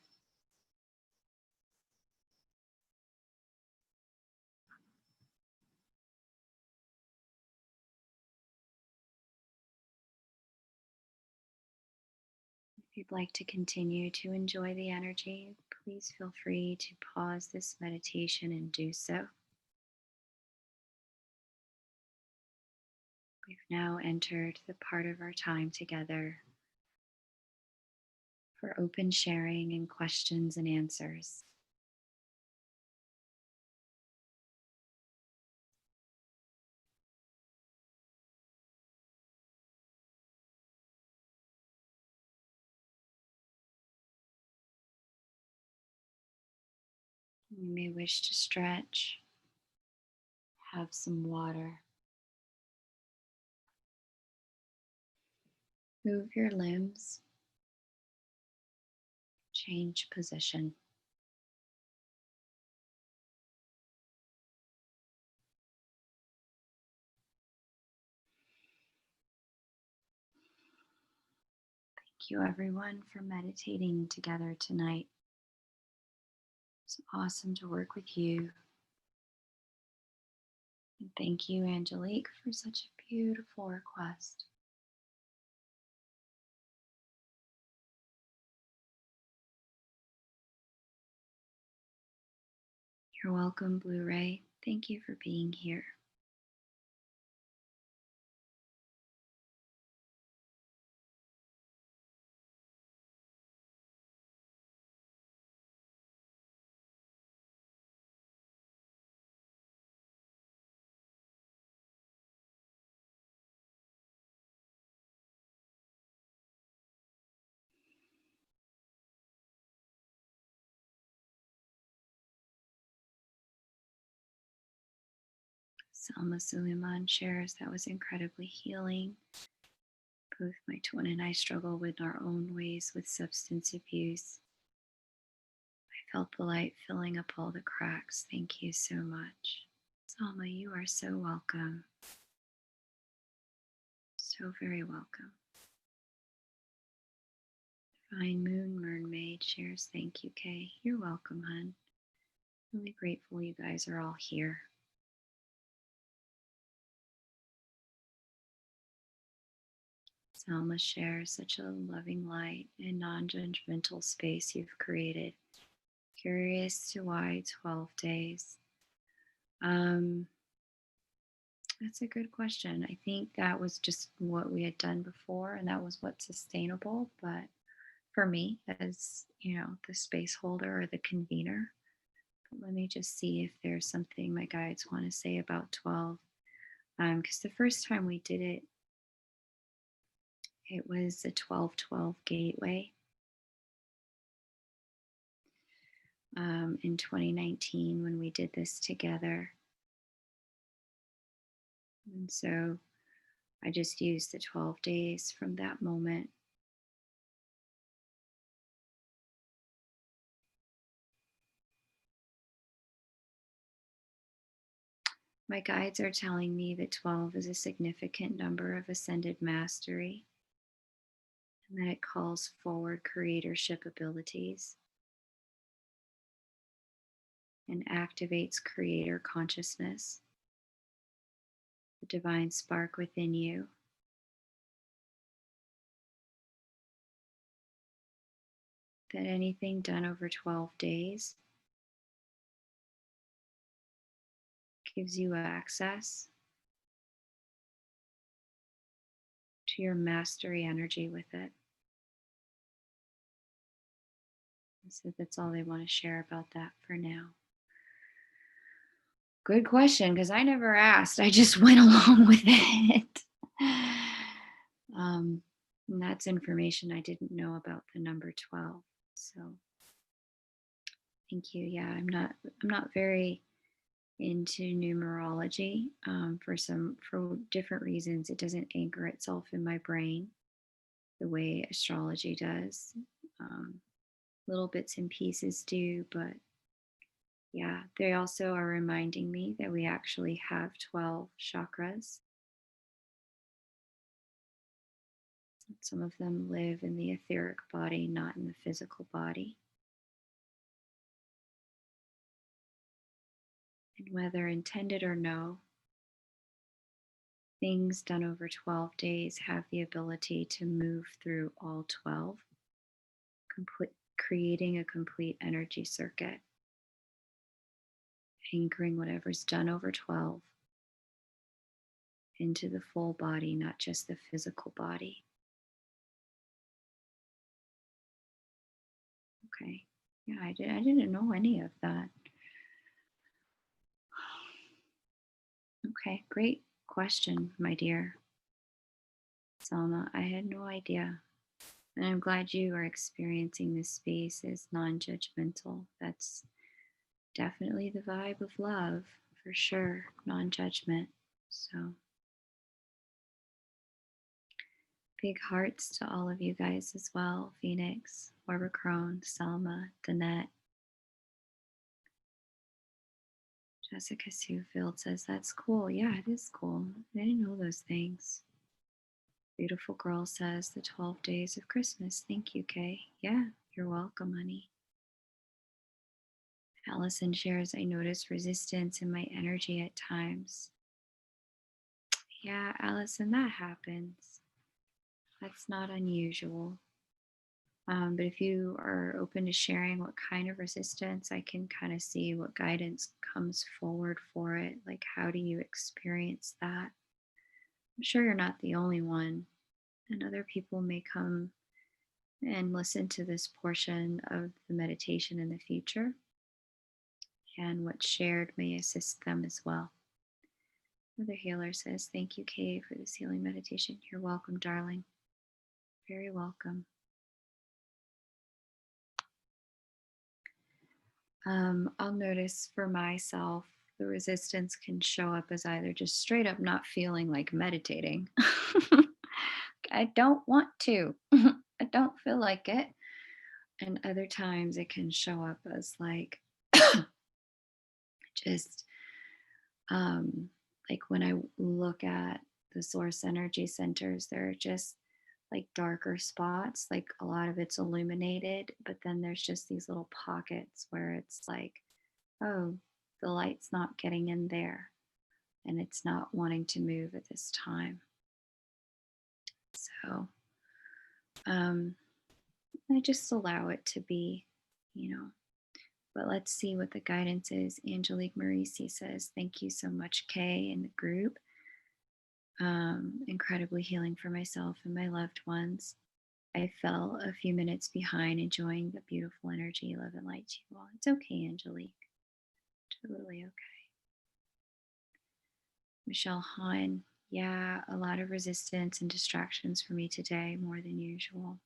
If you'd like to continue to enjoy the energy, please feel free to pause this meditation and do so. We've now entered the part of our time together for open sharing and questions and answers. You may wish to stretch, have some water, move your limbs, change position. Thank you, everyone, for meditating together tonight. It's awesome to work with you. And thank you, Angelique, for such a beautiful request. You're welcome, Blu-ray. Thank you for being here. Selma Suleiman shares that was incredibly healing. Both my twin and I struggle in our own ways with substance abuse. I felt the light filling up all the cracks. Thank you so much. Selma, you are so welcome. So very welcome. Divine Moon Mermaid shares, thank you, Kay. You're welcome, hun. Really grateful you guys are all here. Selma shares such a loving light and non-judgmental space you've created. Curious to why 12 days? That's a good question. I think that was just what we had done before, and that was what's sustainable. But for me, as you know, the space holder or the convener, but let me just see if there's something my guides want to say about 12. Because the first time we did it, it was a 12-12 gateway in 2019 when we did this together. And so I just used the 12 days from that moment. My guides are telling me that 12 is a significant number of ascended mastery and that it calls forward creatorship abilities and activates creator consciousness, the divine spark within you. That anything done over 12 days gives you access to your mastery energy with it. So that's all they want to share about that for now. Good question, because I never asked. I just went along with it. And that's information I didn't know about the number 12. So thank you. Yeah, I'm not very into numerology for different reasons. It doesn't anchor itself in my brain the way astrology does. Little bits and pieces do, but Yeah, they also are reminding me that we actually have 12 chakras. Some of them live in the etheric body, not in the physical body. And whether intended or no, things done over 12 days have the ability to move through all 12, creating a complete energy circuit, anchoring whatever's done over 12 into the full body, not just the physical body. Okay. Yeah, I didn't know any of that. Okay, great question, my dear Selma. I had no idea. And I'm glad you are experiencing this space as non judgmental. That's definitely the vibe of love, for sure. Non judgment. So, big hearts to all of you guys as well: Phoenix, Barbara Crone, Selma, Danette. Jessica Suefield says, "That's cool." Yeah, it is cool. I didn't know those things. Beautiful Girl says, "The 12 days of Christmas." Thank you, Kay. Yeah, you're welcome, honey. Allison shares, "I notice resistance in my energy at times." Yeah, Allison, that happens. That's not unusual. But if you are open to sharing what kind of resistance, I can kind of see what guidance comes forward for it. Like, how do you experience that? I'm sure you're not the only one, and other people may come and listen to this portion of the meditation in the future, and what's shared may assist them as well. Another healer says, "Thank you, Kay, for this healing meditation." You're welcome, darling. Very welcome. I'll notice for myself, the resistance can show up as either just straight up not feeling like meditating. I don't want to. I don't feel like it. And other times it can show up as like just like when I look at the source energy centers, there are just like darker spots, like a lot of it's illuminated, but then there's just these little pockets where it's like, oh, the light's not getting in there and it's not wanting to move at this time. So um, I just allow it to be, you know. But let's see what the guidance is. Angelique Marisi says, "Thank you so much, Kay, and the group. Incredibly healing for myself and my loved ones. I fell a few minutes behind, enjoying the beautiful energy. Love and light to you all." It's okay, Angelique. Totally okay. Michelle Hahn, "Yeah, a lot of resistance and distractions for me today, more than usual."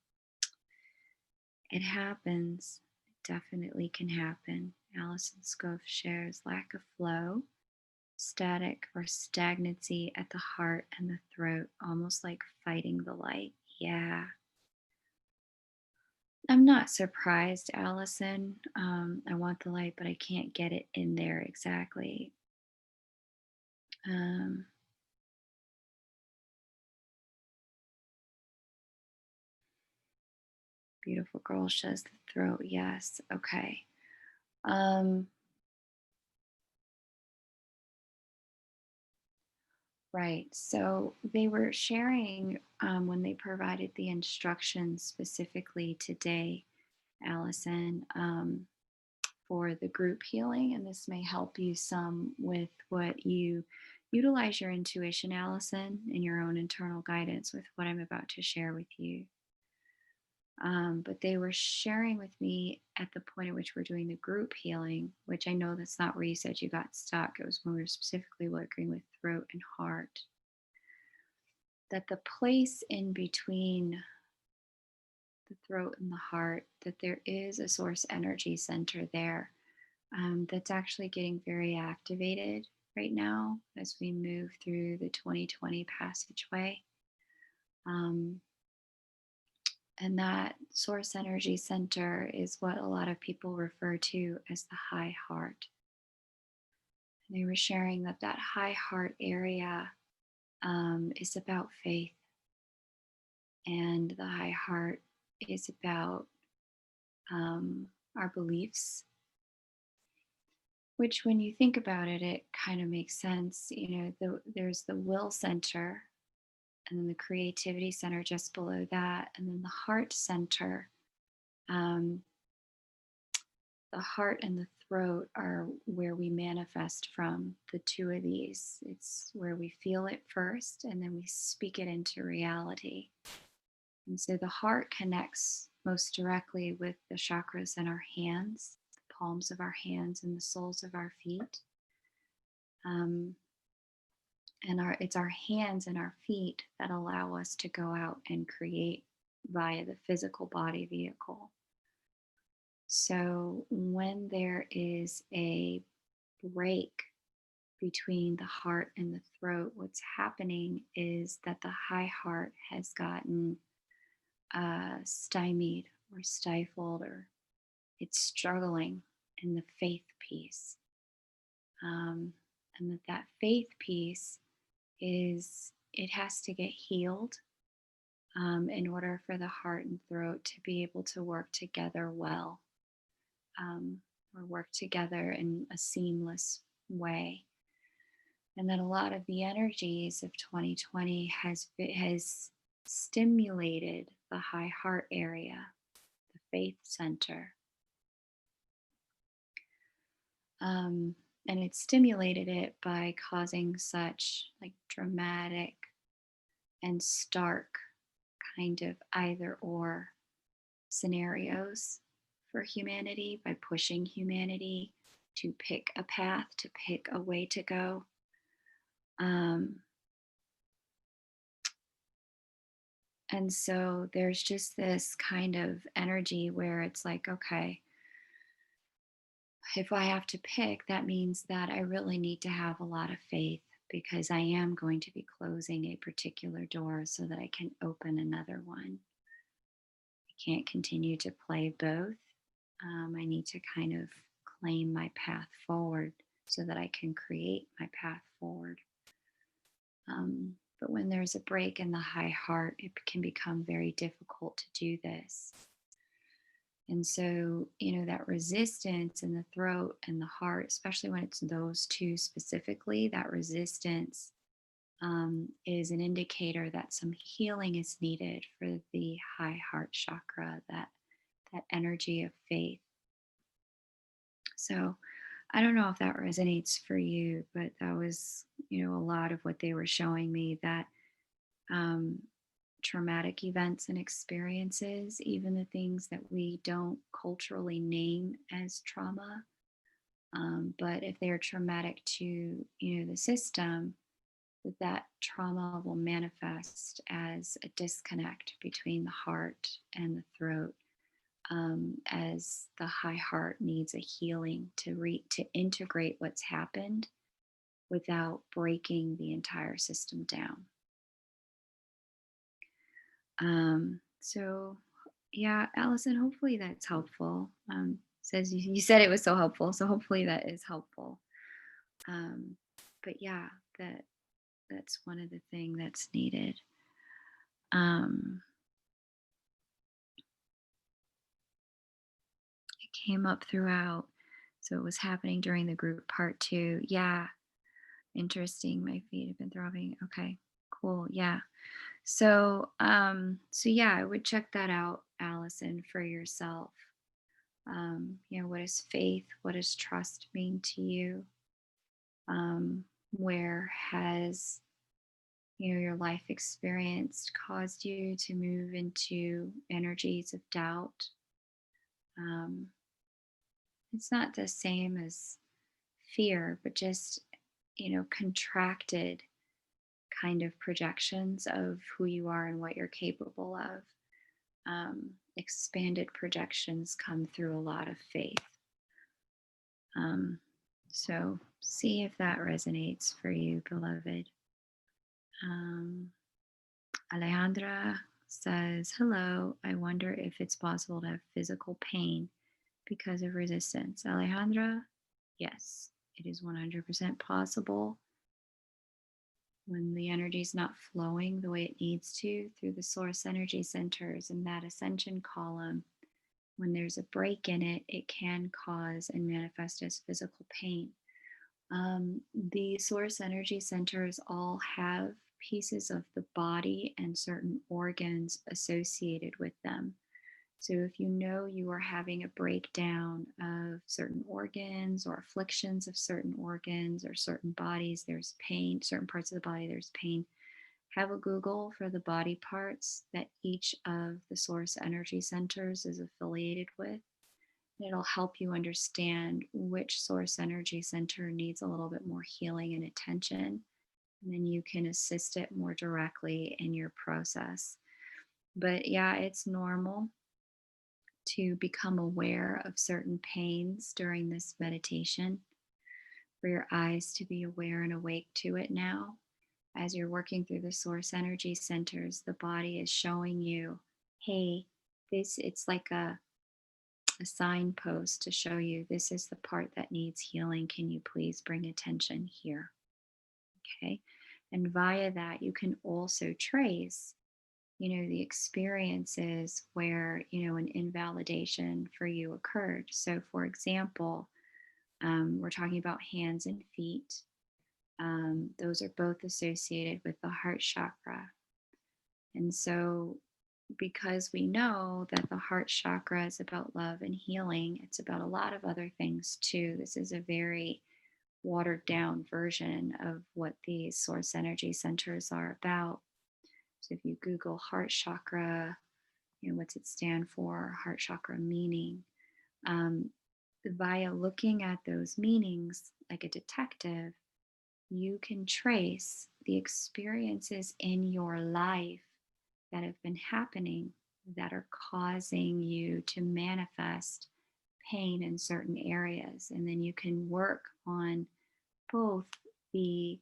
It happens. It definitely can happen. Allison Scoff shares, "Lack of flow, static or stagnancy at the heart and the throat, almost like fighting the light." Yeah. I'm not surprised, Allison. I want the light, but I can't get it in there exactly. Um, Beautiful Girl says the throat. Yes. Okay. Um, right. So they were sharing when they provided the instructions specifically today, Allison, for the group healing. And this may help you some with what you utilize your intuition, Allison, and your own internal guidance with what I'm about to share with you. But they were sharing with me at the point at which we're doing the group healing, which I know that's not where you said you got stuck. It was when we were specifically working with throat and heart. That the place in between the throat and the heart, that there is a source energy center there, that's actually getting very activated right now as we move through the 2020 passageway. Um, And that source energy center is what a lot of people refer to as the high heart. They were sharing that that high heart area is about faith, and the high heart is about our beliefs, which, when you think about it, it kind of makes sense. There's the will center, and then the creativity center just below that, and then the heart center. Um, the heart and the throat are where we manifest from, the two of these. It's where we feel it first, and then we speak it into reality. And so the heart connects most directly with the chakras in our hands, the palms of our hands, and the soles of our feet. Um, and it's our hands and our feet that allow us to go out and create via the physical body vehicle. So when there is a break between the heart and the throat, what's happening is that the high heart has gotten stymied or stifled, or it's struggling in the faith piece. And that faith piece is, it has to get healed in order for the heart and throat to be able to work together well, or work together in a seamless way. And that a lot of the energies of 2020 has stimulated the high heart area, the faith center. And it stimulated it by causing such like dramatic and stark kind of either or scenarios for humanity, by pushing humanity to pick a path, to pick a way to go. And so there's just this kind of energy where it's like, okay, if I have to pick, that means that I really need to have a lot of faith, because I am going to be closing a particular door so that I can open another one. I can't continue to play both. I need to kind of claim my path forward so that I can create my path forward. But when there's a break in the high heart, it can become very difficult to do this. And so, that resistance in the throat and the heart, especially when it's those two specifically, that resistance is an indicator that some healing is needed for the high heart chakra, that energy of faith. So, I don't know if that resonates for you, but that was, a lot of what they were showing me, that um, traumatic events and experiences, even the things that we don't culturally name as trauma, but if they are traumatic to the system, that trauma will manifest as a disconnect between the heart and the throat, as the high heart needs a healing to integrate what's happened without breaking the entire system down. So yeah, Allison, hopefully that's helpful. Says you said it was so helpful, so hopefully that is helpful. Um, but yeah, that's one of the things that's needed. It came up throughout, so it was happening during the group part 2. Yeah, interesting. My feet have been throbbing. Okay, cool. Yeah. So yeah, I would check that out, Allison, for yourself. What is faith? What does trust mean to you? Where has your life experience caused you to move into energies of doubt? Um, it's not the same as fear, but just contracted kind of projections of who you are and what you're capable of. Expanded projections come through a lot of faith. So see if that resonates for you, beloved. Alejandra says, hello, I wonder if it's possible to have physical pain because of resistance. Alejandra, yes, It is 100% possible when the energy is not flowing the way it needs to through the source energy centers and that ascension column. When there's a break in it, it can cause and manifest as physical pain. The source energy centers all have pieces of the body and certain organs associated with them. So, if you know you are having a breakdown of certain organs or afflictions of certain organs or certain bodies, there's pain, certain parts of the body, there's pain. Have a Google for the body parts that each of the source energy centers is affiliated with. It'll help you understand which source energy center needs a little bit more healing and attention. And then you can assist it more directly in your process. But yeah, it's normal to become aware of certain pains during this meditation, for your eyes to be aware and awake to it now. As you're working through the source energy centers, the body is showing you, hey, this, it's like a signpost to show you this is the part that needs healing. Can you please bring attention here? Okay. And via that, you can also trace, the experiences where, an invalidation for you occurred. So, for example, we're talking about hands and feet. Those are both associated with the heart chakra. And so, because we know that the heart chakra is about love and healing, it's about a lot of other things too. This is a very watered down version of what these source energy centers are about. So if you Google heart chakra, what's it stand for, heart chakra meaning, um, via looking at those meanings like a detective, you can trace the experiences in your life that have been happening that are causing you to manifest pain in certain areas. And then you can work on both the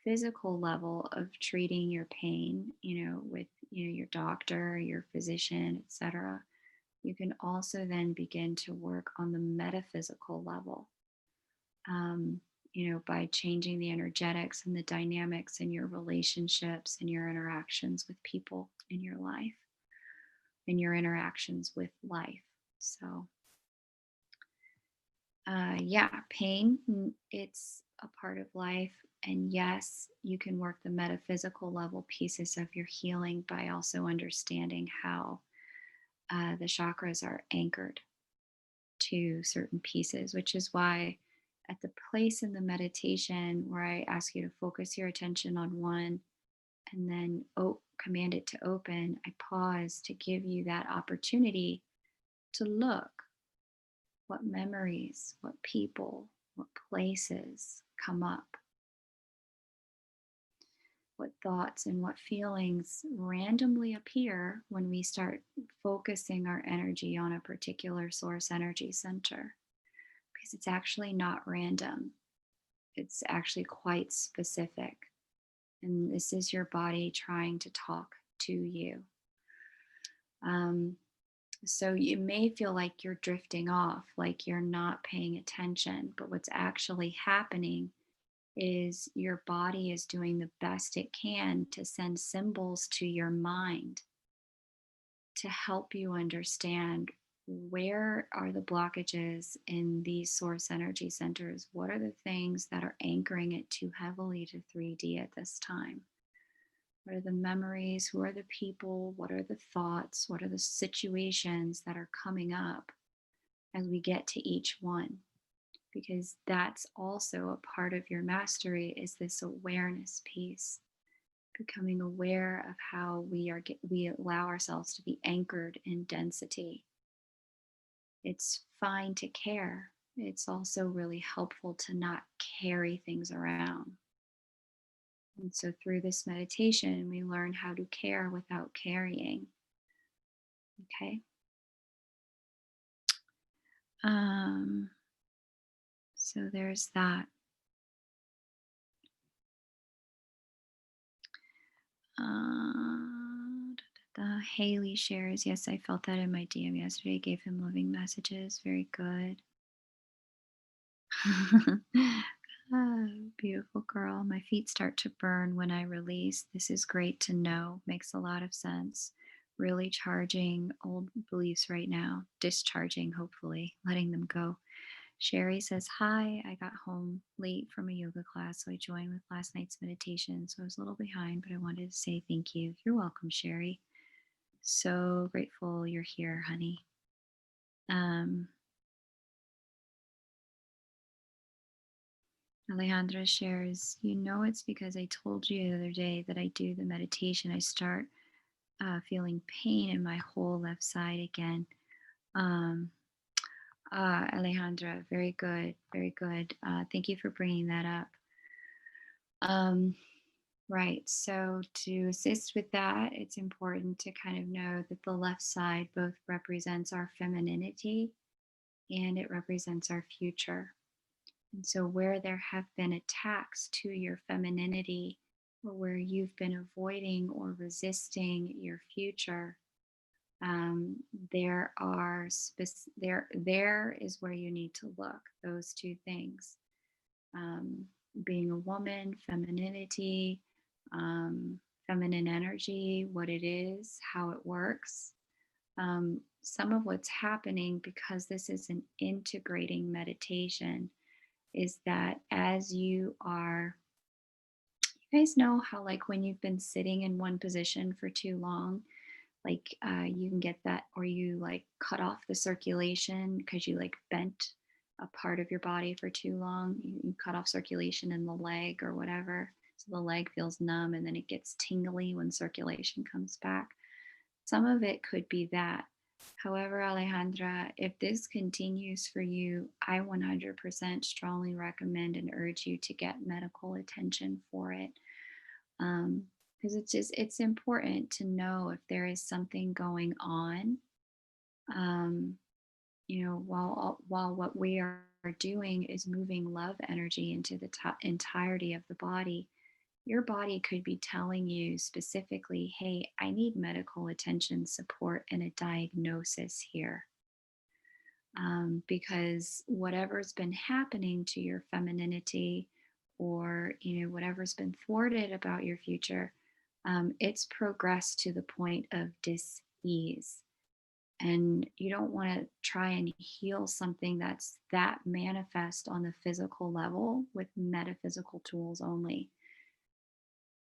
physical level of treating your pain, with your doctor, your physician, etc. You can also then begin to work on the metaphysical level, by changing the energetics and the dynamics in your relationships and your interactions with people in your life and your interactions with life. So, yeah, pain, it's a part of life. And yes, you can work the metaphysical level pieces of your healing by also understanding how the chakras are anchored to certain pieces, which is why at the place in the meditation where I ask you to focus your attention on one and then command it to open, I pause to give you that opportunity to look what memories, what people, what places come up, what thoughts and what feelings randomly appear when we start focusing our energy on a particular source energy center. Because it's actually not random, it's actually quite specific. And this is your body trying to talk to you. Um, so you may feel like you're drifting off, like you're not paying attention, but what's actually happening is your body is doing the best it can to send symbols to your mind to help you understand where are the blockages in these source energy centers. What are the things that are anchoring it too heavily to 3D at this time? What are the memories? Who are the people? What are the thoughts? What are the situations that are coming up as we get to each one? Because that's also a part of your mastery, is this awareness piece, becoming aware of how we allow ourselves to be anchored in density. It's fine to care. It's also really helpful to not carry things around. And so through this meditation, we learn how to care without carrying. Okay. Um, so there's that. Haley shares, yes, I felt that in my DM yesterday. Gave him loving messages. Very good. Ah, beautiful girl. My feet start to burn when I release. This is great to know. Makes a lot of sense. Really charging old beliefs right now, discharging, hopefully, letting them go. Sherry says, hi, I got home late from a yoga class, so I joined with last night's meditation. So I was a little behind, but I wanted to say thank you. You're welcome, Sherry. So grateful you're here, honey. Um, Alejandra shares, it's because I told you the other day that I do the meditation. I start feeling pain in my whole left side again. Um, Alejandra, very good, very good. Thank you for bringing that up. Um, right. So, to assist with that, it's important to kind of know that the left side both represents our femininity and it represents our future. And so, where there have been attacks to your femininity, or where you've been avoiding or resisting your future, there are there is where you need to look. Those two things, um, being a woman, femininity, um, feminine energy, what it is, how it works. Some of what's happening because this is an integrating meditation is that as you guys know how, like, when you've been sitting in one position for too long, like, you can get that, or you like cut off the circulation because you like bent a part of your body for too long. You cut off circulation in the leg or whatever. So the leg feels numb and then it gets tingly when circulation comes back. Some of it could be that. However, Alejandra, if this continues for you, I 100% strongly recommend and urge you to get medical attention for it. Because it's important to know if there is something going on. Um, while what we are doing is moving love energy into the entirety of the body, your body could be telling you specifically, hey, I need medical attention, support, and a diagnosis here. Because whatever's been happening to your femininity, or whatever's been thwarted about your future, it's progressed to the point of dis-ease, and you don't want to try and heal something that's that manifest on the physical level with metaphysical tools only.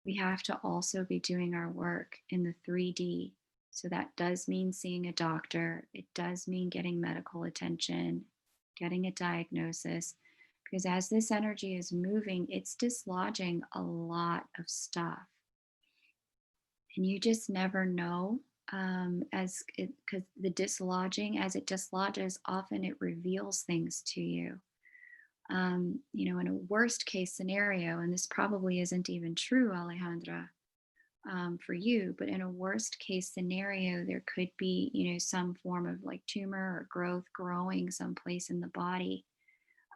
We have to also be doing our work in the 3D. So that does mean seeing a doctor. It does mean getting medical attention, getting a diagnosis, because as this energy is moving, it's dislodging a lot of stuff. And you just never know, as it, because the dislodging, as it dislodges, often it reveals things to you. In a worst case scenario, and this probably isn't even true, Alejandra, for you, but in a worst case scenario, there could be, some form of like tumor or growth growing someplace in the body.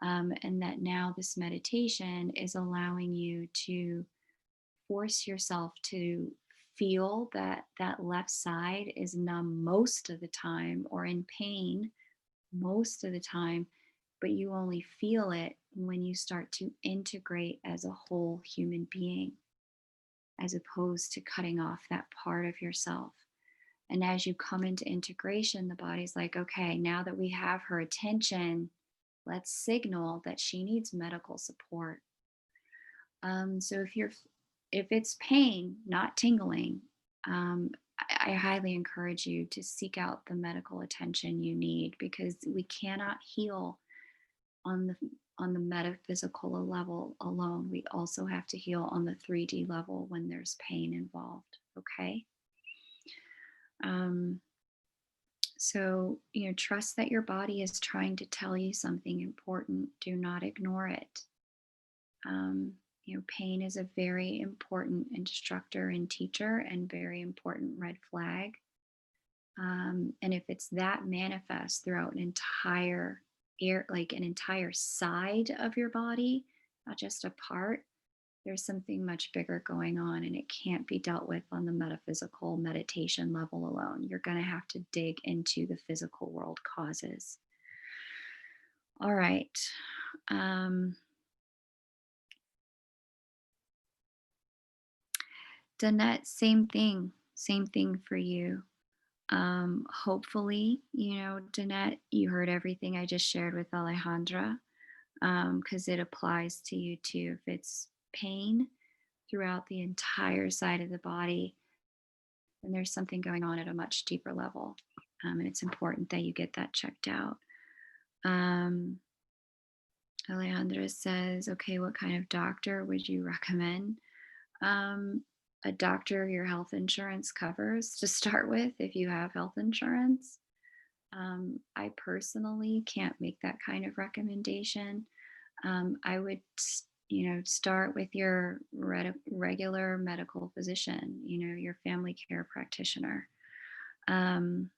And that now this meditation is allowing you to force yourself to feel that that left side is numb most of the time or in pain most of the time, but you only feel it when you start to integrate as a whole human being, as opposed to cutting off that part of yourself. And as you come into integration, the body's like, okay, now that we have her attention, let's signal that she needs medical support. So if it's pain, not tingling, I highly encourage you to seek out the medical attention you need, because we cannot heal on the metaphysical level alone. We also have to heal on the 3D level when there's pain involved. Okay. Um, so, trust that your body is trying to tell you something important. Do not ignore it. Pain is a very important instructor and teacher, and very important red flag. And if it's that manifest throughout an entire like an entire side of your body, not just a part, there's something much bigger going on, and it can't be dealt with on the metaphysical meditation level alone. You're going to have to dig into the physical world causes. All right. Um, Danette, same thing for you. Hopefully, Danette, you heard everything I just shared with Alejandra, because it applies to you too. If it's pain throughout the entire side of the body, then there's something going on at a much deeper level. And it's important that you get that checked out. Um, Alejandra says, okay, what kind of doctor would you recommend? Um, a doctor your health insurance covers to start with if you have health insurance. I personally can't make that kind of recommendation. I would, start with your regular medical physician, your family care practitioner. Um,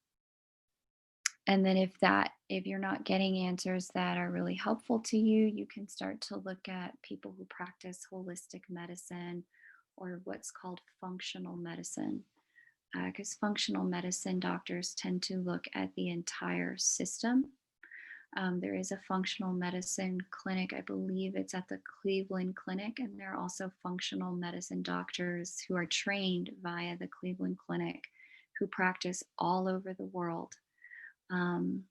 and then if you're not getting answers that are really helpful to you, you can start to look at people who practice holistic medicine or what's called functional medicine. Because functional medicine doctors tend to look at the entire system. There is a functional medicine clinic, I believe it's at the Cleveland Clinic, and there are also functional medicine doctors who are trained via the Cleveland Clinic who practice all over the world. um,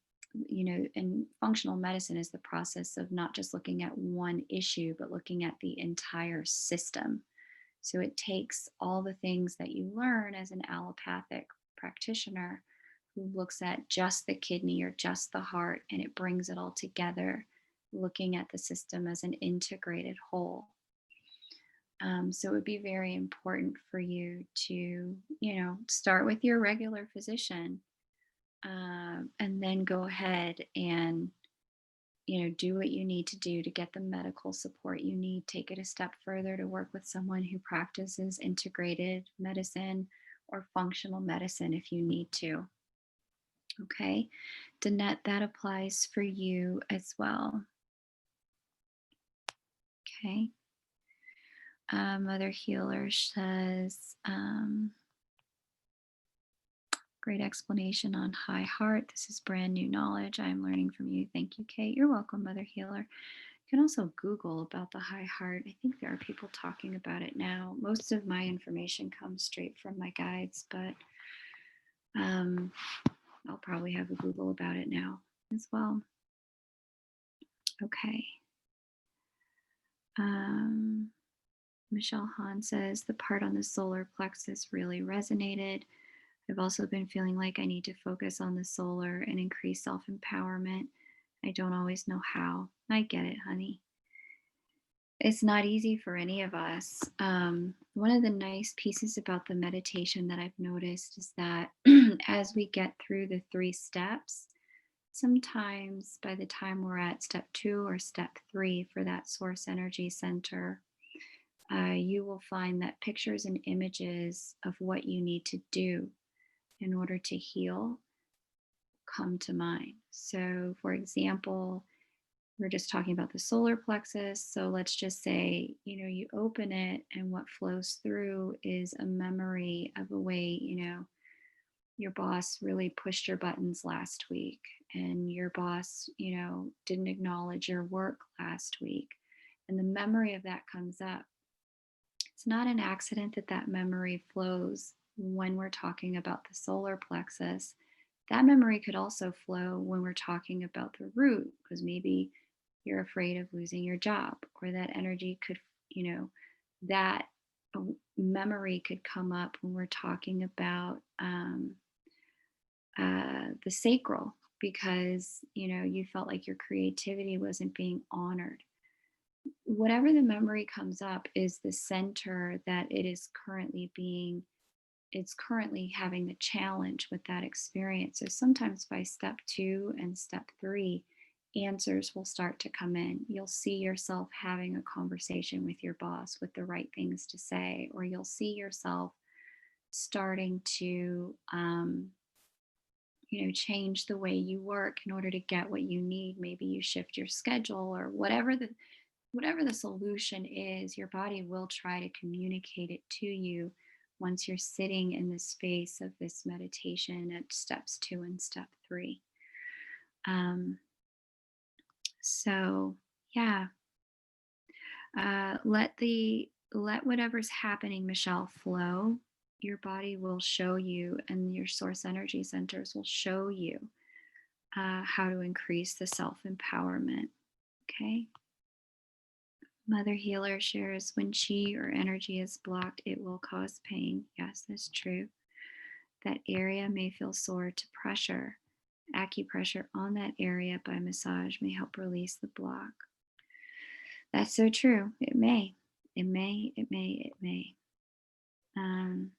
and functional medicine is the process of not just looking at one issue, but looking at the entire system. So it takes all the things that you learn as an allopathic practitioner who looks at just the kidney or just the heart, and it brings it all together, looking at the system as an integrated whole. So it would be very important for you to, start with your regular physician, and then go ahead and do what you need to do to get the medical support you need. Take it a step further to work with someone who practices integrated medicine or functional medicine if you need to. Okay, Danette, that applies for you as well. Okay. Mother Healer says, great explanation on high heart. This is brand new knowledge. I'm learning from you. Thank you, Kate. You're welcome, Mother Healer. You can also Google about the high heart. I think there are people talking about it now. Most of my information comes straight from my guides, but I'll probably have a Google about it now as well. Okay. Michelle Hahn says the part on the solar plexus really resonated. I've also been feeling like I need to focus on the solar and increase self empowerment. I don't always know how. I get it, honey. It's not easy for any of us. One of the nice pieces about the meditation that I've noticed is that as we get through the 3 steps, sometimes by the time we're at step 2 or step 3 for that source energy center, you will find that pictures and images of what you need to do in order to heal come to mind. So, for example, we're just talking about the solar plexus. So let's just say, you open it, and what flows through is a memory of a way, your boss really pushed your buttons last week, and your boss, didn't acknowledge your work last week. And the memory of that comes up. It's not an accident that that memory flows when we're talking about the solar plexus. That memory could also flow when we're talking about the root, because maybe you're afraid of losing your job, or that energy could, that memory could come up when we're talking about the sacral, because, you felt like your creativity wasn't being honored. Whatever the memory comes up is the center that it is currently being, it's currently having the challenge with that experience. So sometimes by step 2 and step 3, answers will start to come in. You'll see yourself having a conversation with your boss with the right things to say, or you'll see yourself starting to, change the way you work in order to get what you need. Maybe you shift your schedule, or whatever the solution is, your body will try to communicate it to you once you're sitting in the space of this meditation at steps 2 and step 3. So, Yeah. Let whatever's happening, Michelle, flow. Your body will show you, and your source energy centers will show you how to increase the self empowerment. Okay. Mother Healer shares when chi or energy is blocked, it will cause pain. Yes, that's true. That area may feel sore to pressure. Acupressure on that area by massage may help release the block. That's so true. It may. It may. It may. It may. Um,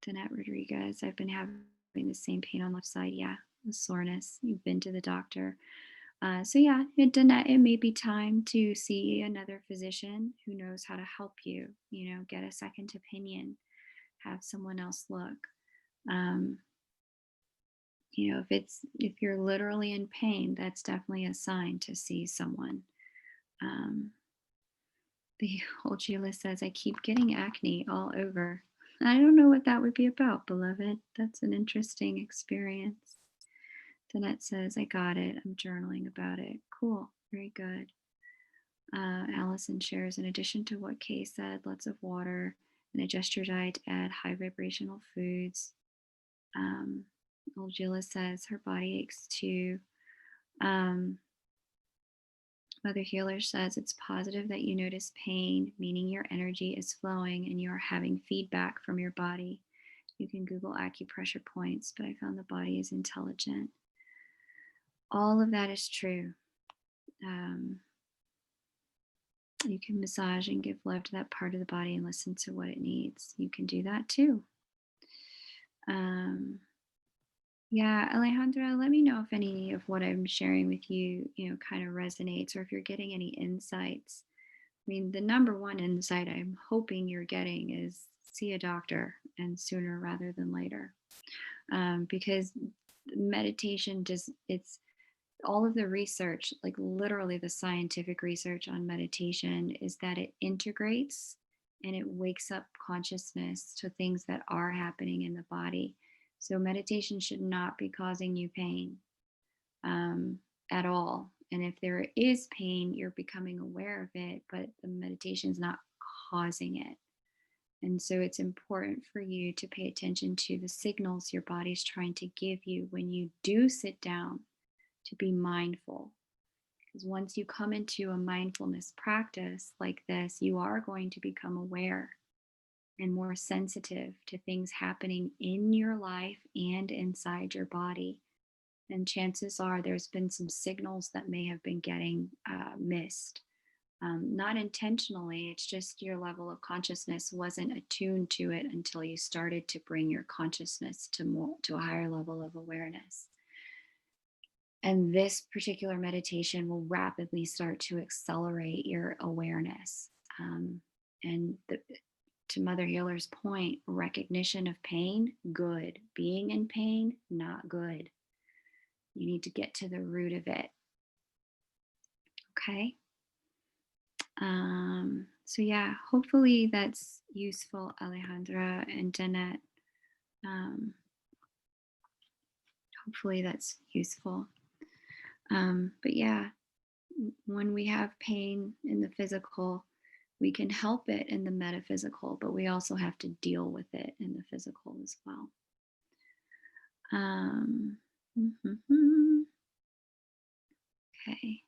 Danette Rodriguez, I've been having the same pain on the left side. Yeah, the soreness. You've been to the doctor. So yeah, Danette, it may be time to see another physician who knows how to help you. Get a second opinion, have someone else look. Um, if you're literally in pain, that's definitely a sign to see someone. Um, the old Sheila says, I keep getting acne all over. I don't know what that would be about, beloved. That's an interesting experience. Danette says, I got it. I'm journaling about it. Cool. Very good. Allison shares, in addition to what Kay said, lots of water and adjust your diet to add high vibrational foods. Old Jilla says her body aches too. Mother Healer says it's positive that you notice pain, meaning your energy is flowing and you are having feedback from your body. You can Google acupressure points, but I found the body is intelligent. All of that is true. You can massage and give love to that part of the body and listen to what it needs. You can do that too. Yeah, Alejandra, let me know if any of what I'm sharing with you, kind of resonates, or if you're getting any insights. I mean, the number one insight I'm hoping you're getting is see a doctor, and sooner rather than later. Because meditation it's all of the research, like literally the scientific research on meditation, is that it integrates and it wakes up consciousness to things that are happening in the body. So meditation should not be causing you pain at all. And if there is pain, you're becoming aware of it, but the meditation is not causing it. And so it's important for you to pay attention to the signals your body's trying to give you when you do sit down, to be mindful. Because once you come into a mindfulness practice like this, you are going to become aware and more sensitive to things happening in your life and inside your body. And chances are there's been some signals that may have been getting missed. Not intentionally, it's just your level of consciousness wasn't attuned to it until you started to bring your consciousness to a higher level of awareness. And this particular meditation will rapidly start to accelerate your awareness. And to Mother Healer's point, recognition of pain, good. Being in pain, not good. You need to get to the root of it. Okay. So yeah, hopefully that's useful, Alejandra and Danette. Hopefully that's useful. But yeah, when we have pain in the physical, we can help it in the metaphysical, but we also have to deal with it in the physical as well. Okay.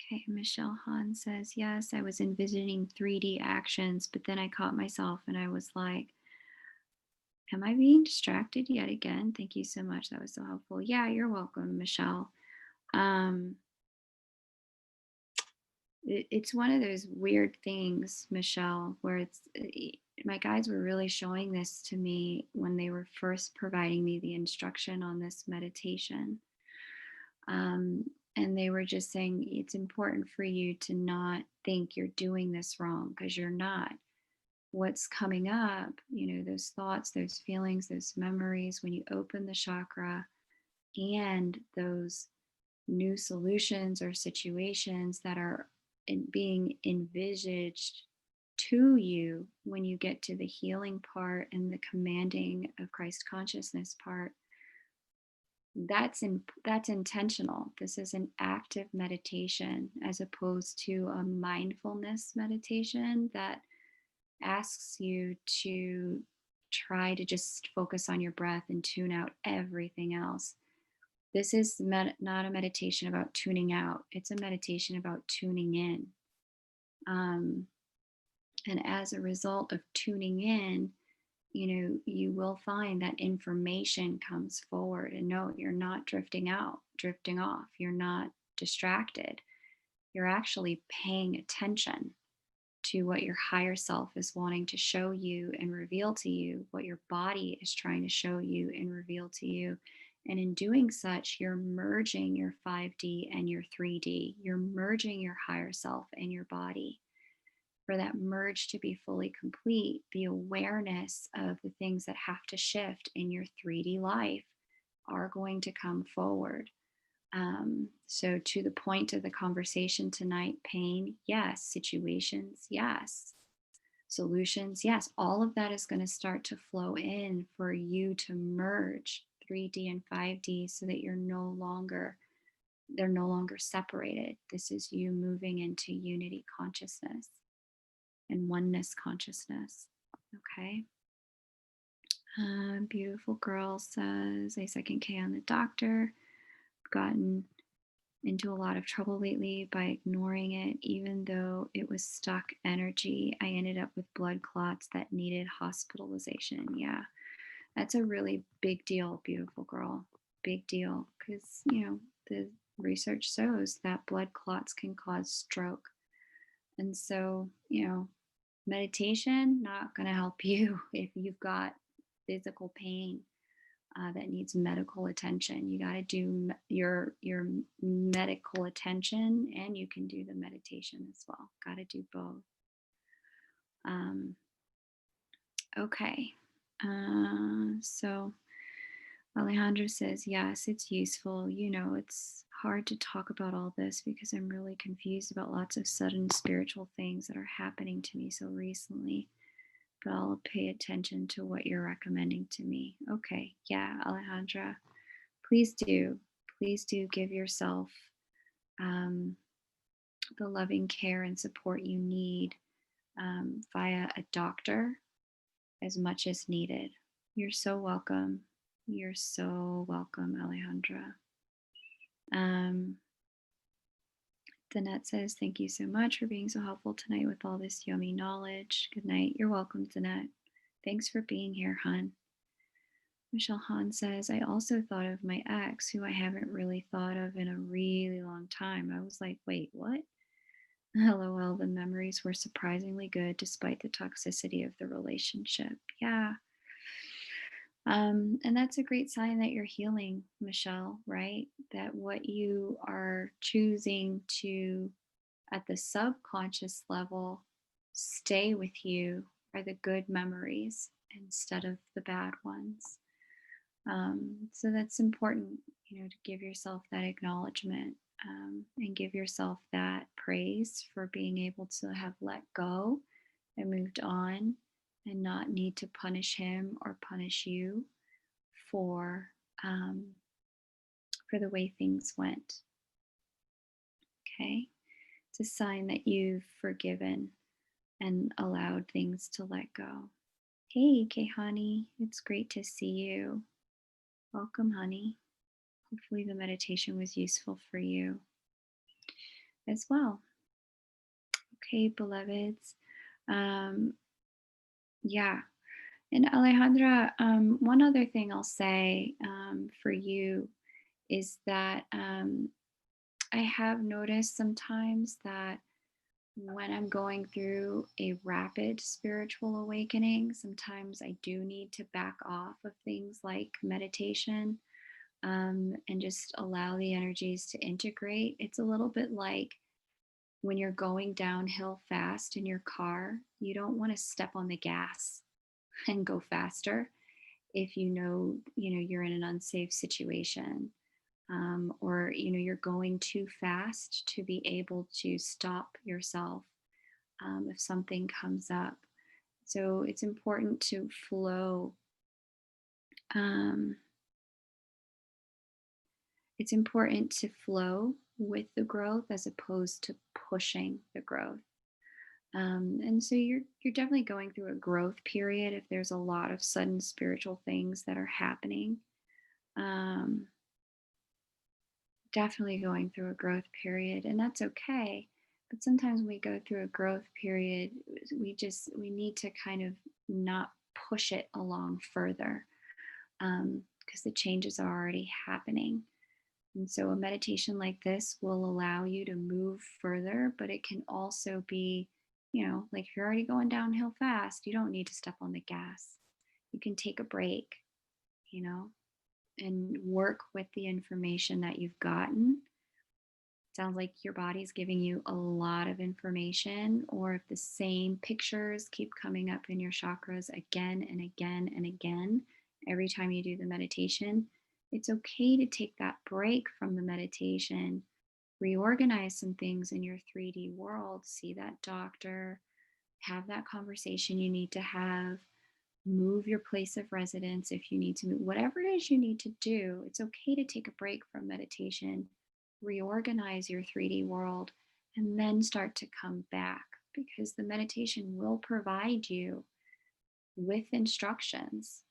Okay, Michelle Hahn says, yes, I was envisioning 3D actions, but then I caught myself and I was like, am I being distracted yet again? Thank you so much. That was so helpful. Yeah, you're welcome, Michelle. It's one of those weird things, Michelle, where my guides were really showing this to me when they were first providing me the instruction on this meditation. And they were just saying it's important for you to not think you're doing this wrong, because you're not. What's coming up, those thoughts, those feelings, those memories, when you open the chakra, and those new solutions or situations that are being envisaged to you when you get to the healing part and the commanding of Christ consciousness part, That's intentional. This is an active meditation as opposed to a mindfulness meditation that asks you to try to just focus on your breath and tune out everything else. This is not a meditation about tuning out. It's a meditation about tuning in. Um, and as a result of tuning in, you will find that information comes forward. And no, you're not drifting out, drifting off. You're not distracted. You're actually paying attention to what your higher self is wanting to show you and reveal to you, what your body is trying to show you and reveal to you. And in doing such, you're merging your 5D and your 3D. You're merging your higher self and your body. For that merge to be fully complete, the awareness of the things that have to shift in your 3D life are going to come forward. So, to the point of the conversation tonight, pain, yes. Situations, yes. Solutions, yes. All of that is going to start to flow in for you to merge 3D and 5D so that they're no longer separated. This is you moving into unity consciousness and oneness consciousness. Okay. Beautiful girl says a second K on the doctor. Gotten into a lot of trouble lately by ignoring it, even though it was stuck energy. I ended up with blood clots that needed hospitalization. Yeah, that's a really big deal, beautiful girl. Big deal. Because, the research shows that blood clots can cause stroke. And so, meditation not going to help you if you've got physical pain that needs medical attention. You got to do your medical attention, and you can do the meditation as well. Got to do both. Um, okay. So Alejandro says, yes, it's useful. It's hard to talk about all this because I'm really confused about lots of sudden spiritual things that are happening to me so recently. But I'll pay attention to what you're recommending to me. Okay. Yeah, Alejandra. Please do. Please do give yourself um, the loving care and support you need via a doctor as much as needed. You're so welcome. You're so welcome, Alejandra. Um, Danette says, thank you so much for being so helpful tonight with all this yummy knowledge. Good night. You're welcome, Danette. Thanks for being here, hon. Michelle Hahn says, I also thought of my ex, who I haven't really thought of in a really long time. I was like, wait, what? LOL, the memories were surprisingly good despite the toxicity of the relationship. Yeah. And that's a great sign that you're healing, Michelle, right? That what you are choosing to, at the subconscious level, stay with you are the good memories instead of the bad ones. So that's important, to give yourself that acknowledgement and give yourself that praise for being able to have let go and moved on and not need to punish him or punish you for for the way things went. Okay, it's a sign that you've forgiven and allowed things to let go. Hey, Kehani, it's great to see you. Welcome, honey. Hopefully, the meditation was useful for you as well. Okay, beloveds. Yeah. And Alejandra, one other thing I'll say for you is that I have noticed sometimes that when I'm going through a rapid spiritual awakening, sometimes I do need to back off of things like meditation and just allow the energies to integrate. It's a little bit like when you're going downhill fast in your car, you don't want to step on the gas and go faster if you're in an unsafe situation, or you're going too fast to be able to stop yourself if something comes up. So it's important to flow It's important to flow with the growth as opposed to pushing the growth. And so you're definitely going through a growth period if there's a lot of sudden spiritual things that are happening. Um, Definitely going through a growth period, and that's okay. But sometimes when we go through a growth period, we need to kind of not push it along further, because the changes are already happening. And so a meditation like this will allow you to move further, but it can also be, like if you're already going downhill fast, you don't need to step on the gas. You can take a break, you know, and work with the information that you've gotten. Sounds like your body's giving you a lot of information, or if the same pictures keep coming up in your chakras again and again and again every time you do the meditation, it's okay to take that break from the meditation, reorganize some things in your 3D world, see that doctor, have that conversation you need to have, move your place of residence if you need to move, whatever it is you need to do. It's okay to take a break from meditation, reorganize your 3D world, and then start to come back, because the meditation will provide you with instructions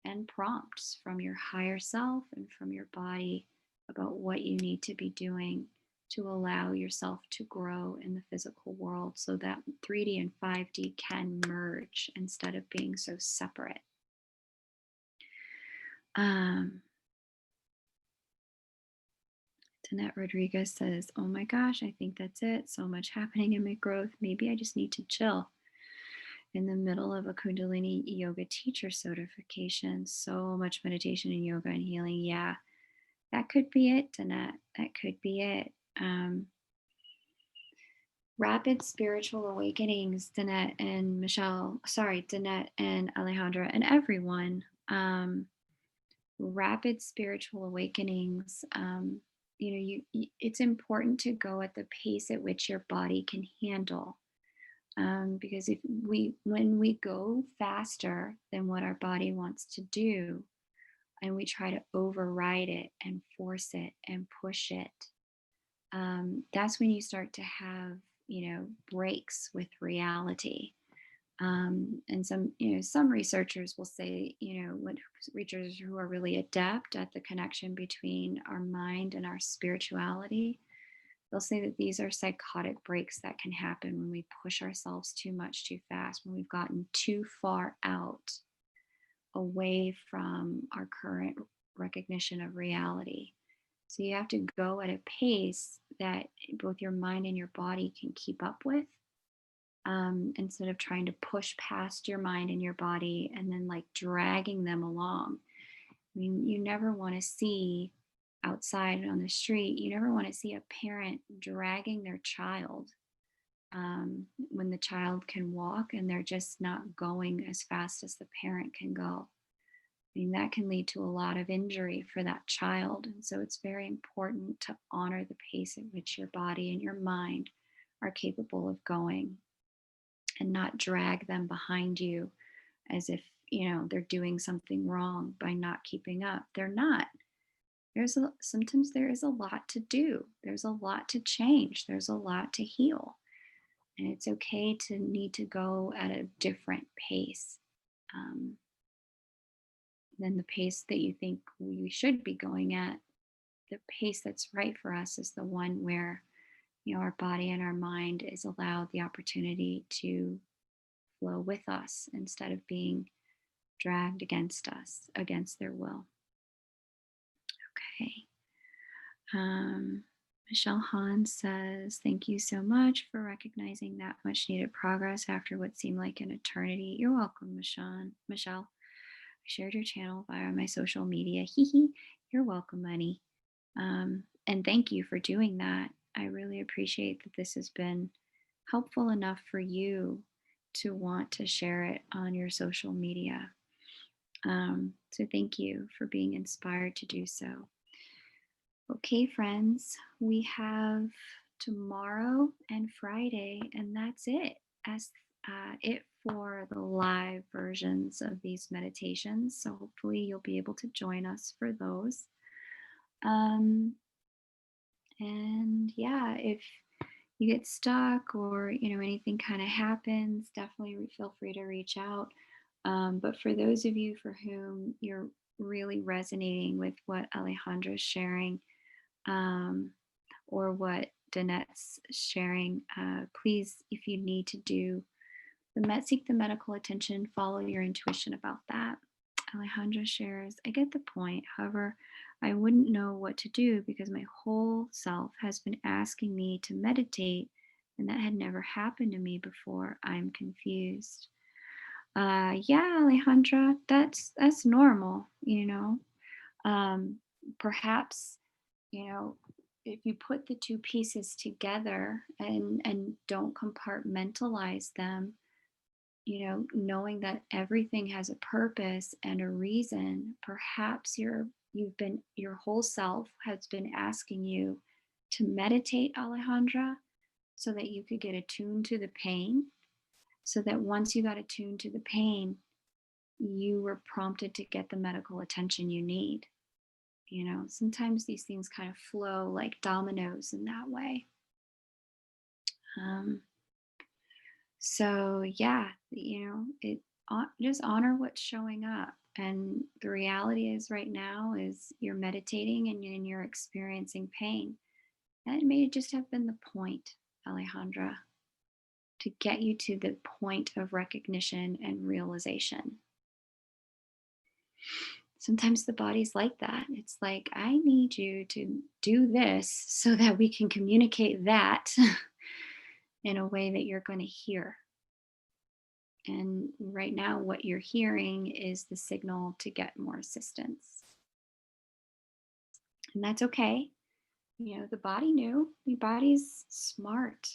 and prompts from your higher self and from your body about what you need to be doing to allow yourself to grow in the physical world so that 3D and 5D can merge instead of being so separate. Um, Danette Rodriguez says, "Oh my gosh, I think that's it. So much happening in my growth. Maybe I just need to chill." In the middle of a Kundalini yoga teacher certification, so much meditation and yoga and healing. Yeah, that could be it, Danette. That could be it. Rapid spiritual awakenings, Danette and Michelle, sorry, Danette and Alejandra and everyone. Rapid spiritual awakenings. It's important to go at the pace at which your body can handle. Because when we go faster than what our body wants to do, and we try to override it and force it and push it, that's when you start to have, breaks with reality. And some researchers will say, when researchers who are really adept at the connection between our mind and our spirituality, they'll say that these are psychotic breaks that can happen when we push ourselves too much too fast, when we've gotten too far out away from our current recognition of reality. So you have to go at a pace that both your mind and your body can keep up with, instead of trying to push past your mind and your body and then like dragging them along. I mean, you never want to see outside on the street, you never want to see a parent dragging their child, when the child can walk and they're just not going as fast as the parent can go. I mean, that can lead to a lot of injury for that child. And so it's very important to honor the pace at which your body and your mind are capable of going, and not drag them behind you as if, they're doing something wrong by not keeping up. They're not. Sometimes there is a lot to do. There's a lot to change. There's a lot to heal. And it's okay to need to go at a different pace, um, than the pace that you think we should be going at. The pace that's right for us is the one where, our body and our mind is allowed the opportunity to flow with us instead of being dragged against us, against their will. Okay. Um, Michelle Hahn says, "Thank you so much for recognizing that much needed progress after what seemed like an eternity." You're welcome, Michelle. I shared your channel via my social media. Hee hee. You're welcome, honey. And thank you for doing that. I really appreciate that this has been helpful enough for you to want to share it on your social media. So thank you for being inspired to do so. Okay, friends, we have tomorrow and Friday, and that's it. As it for the live versions of these meditations. So hopefully you'll be able to join us for those. Um, and yeah, if you get stuck or anything kind of happens, definitely feel free to reach out. But for those of you for whom you're really resonating with what Alejandra's sharing, um, or what Danette's sharing, please, if you need to do seek the medical attention, follow your intuition about that. Alejandra shares, I get the point. However, I wouldn't know what to do because my whole self has been asking me to meditate, and that had never happened to me before. I'm confused. Yeah, Alejandra, that's normal, Um, perhaps, you know, if you put the two pieces together and don't compartmentalize them, knowing that everything has a purpose and a reason, perhaps your whole self has been asking you to meditate, Alejandra, so that you could get attuned to the pain, so that once you got attuned to the pain, you were prompted to get the medical attention you need. Sometimes these things kind of flow like dominoes in that way. Um, So yeah, just honor what's showing up. And the reality is right now is you're meditating and you're experiencing pain. And it may just have been the point, Alejandra, to get you to the point of recognition and realization. Sometimes the body's like that. It's like, I need you to do this so that we can communicate that in a way that you're going to hear. And right now, what you're hearing is the signal to get more assistance. And that's okay. The body knew, the body's smart.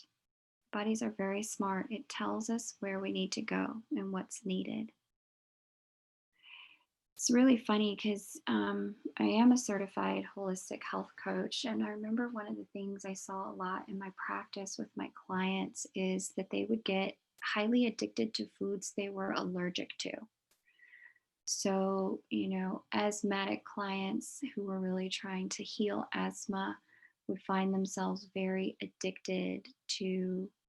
Bodies are very smart. It tells us where we need to go and what's needed. It's really funny because I am a certified holistic health coach. And I remember one of the things I saw a lot in my practice with my clients is that they would get highly addicted to foods they were allergic to. So, asthmatic clients who were really trying to heal asthma would find themselves very addicted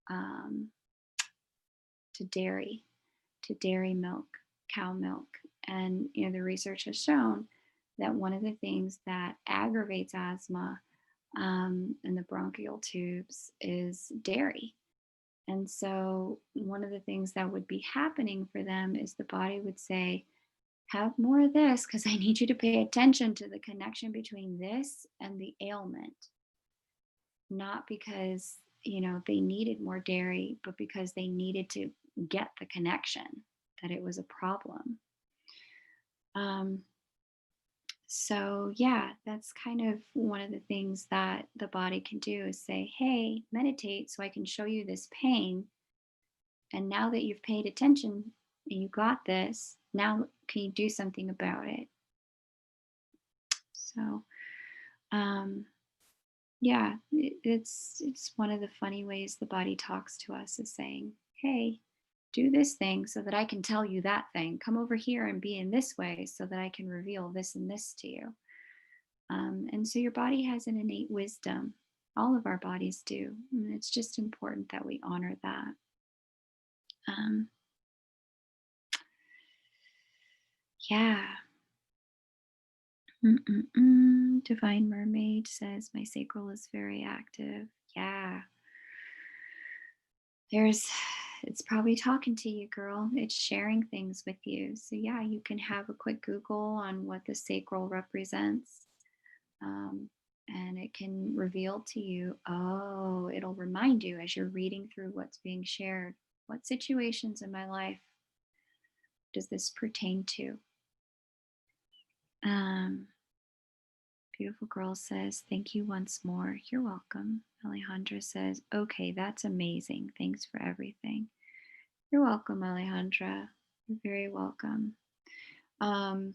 um, to dairy milk, cow milk. And, the research has shown that one of the things that aggravates asthma in the bronchial tubes is dairy. And so, one of the things that would be happening for them is the body would say, have more of this because I need you to pay attention to the connection between this and the ailment. Not because, they needed more dairy, but because they needed to get the connection that it was a problem. Um, so, yeah, that's kind of one of the things that the body can do is say, hey, meditate so I can show you this pain. And now that you've paid attention and you got this, now can you do something about it? So, um, yeah, it's one of the funny ways the body talks to us is saying, "Hey, do this thing so that I can tell you that thing. Come over here and be in this way so that I can reveal this and this to you." And so your body has an innate wisdom. All of our bodies do, and it's just important that we honor that. Um, yeah. Divine Mermaid says my sacral is very active. Yeah, there's it's probably talking to you, girl. It's sharing things with you. So yeah, you can have a quick Google on what the sacral represents. Um, and it can reveal to you, oh, it'll remind you as you're reading through what's being shared. What situations in my life does this pertain to? Um, Beautiful girl says, thank you once more. You're welcome. Alejandra says, okay, that's amazing. Thanks for everything. You're welcome, Alejandra. You're very welcome. Um,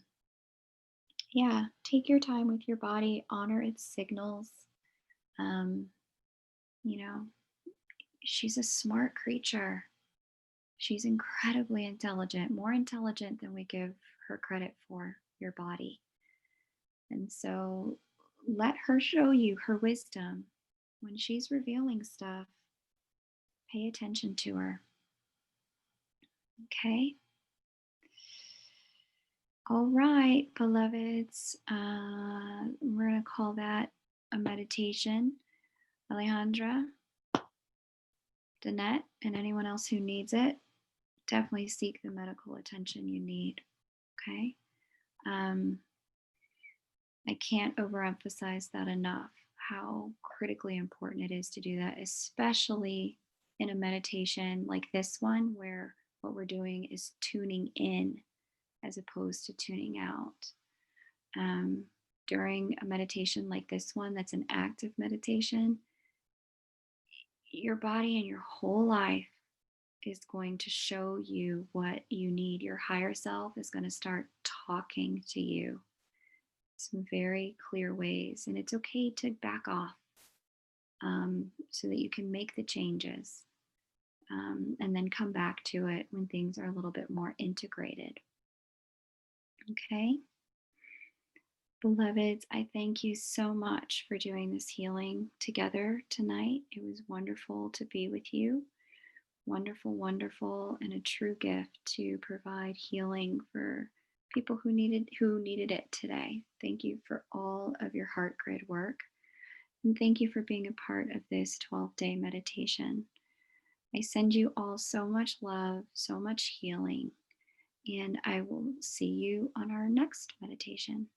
yeah, take your time with your body, honor its signals. Um, you know, she's a smart creature. She's incredibly intelligent, more intelligent than we give her credit for, your body. And so Let her show you her wisdom. When she's revealing stuff, pay attention to her. Okay? All right, beloveds. We're going to call that a meditation. Alejandra, Danette, and anyone else who needs it, definitely seek the medical attention you need. Okay? Um, I can't overemphasize that enough, how critically important it is to do that, especially in a meditation like this one, where what we're doing is tuning in as opposed to tuning out. Um, During a meditation like this one, that's an active meditation, your body and your whole life is going to show you what you need. Your higher self is going to start talking to you some very clear ways, and it's okay to back off so that you can make the changes and then come back to it when things are a little bit more integrated. Okay. Beloveds, I thank you so much for doing this healing together tonight. It was wonderful to be with you. Wonderful, wonderful, and a true gift to provide healing for people who needed it today. Thank you for all of your heart grid work. And thank you for being a part of this 12-day meditation. I send you all so much love, so much healing, and I will see you on our next meditation.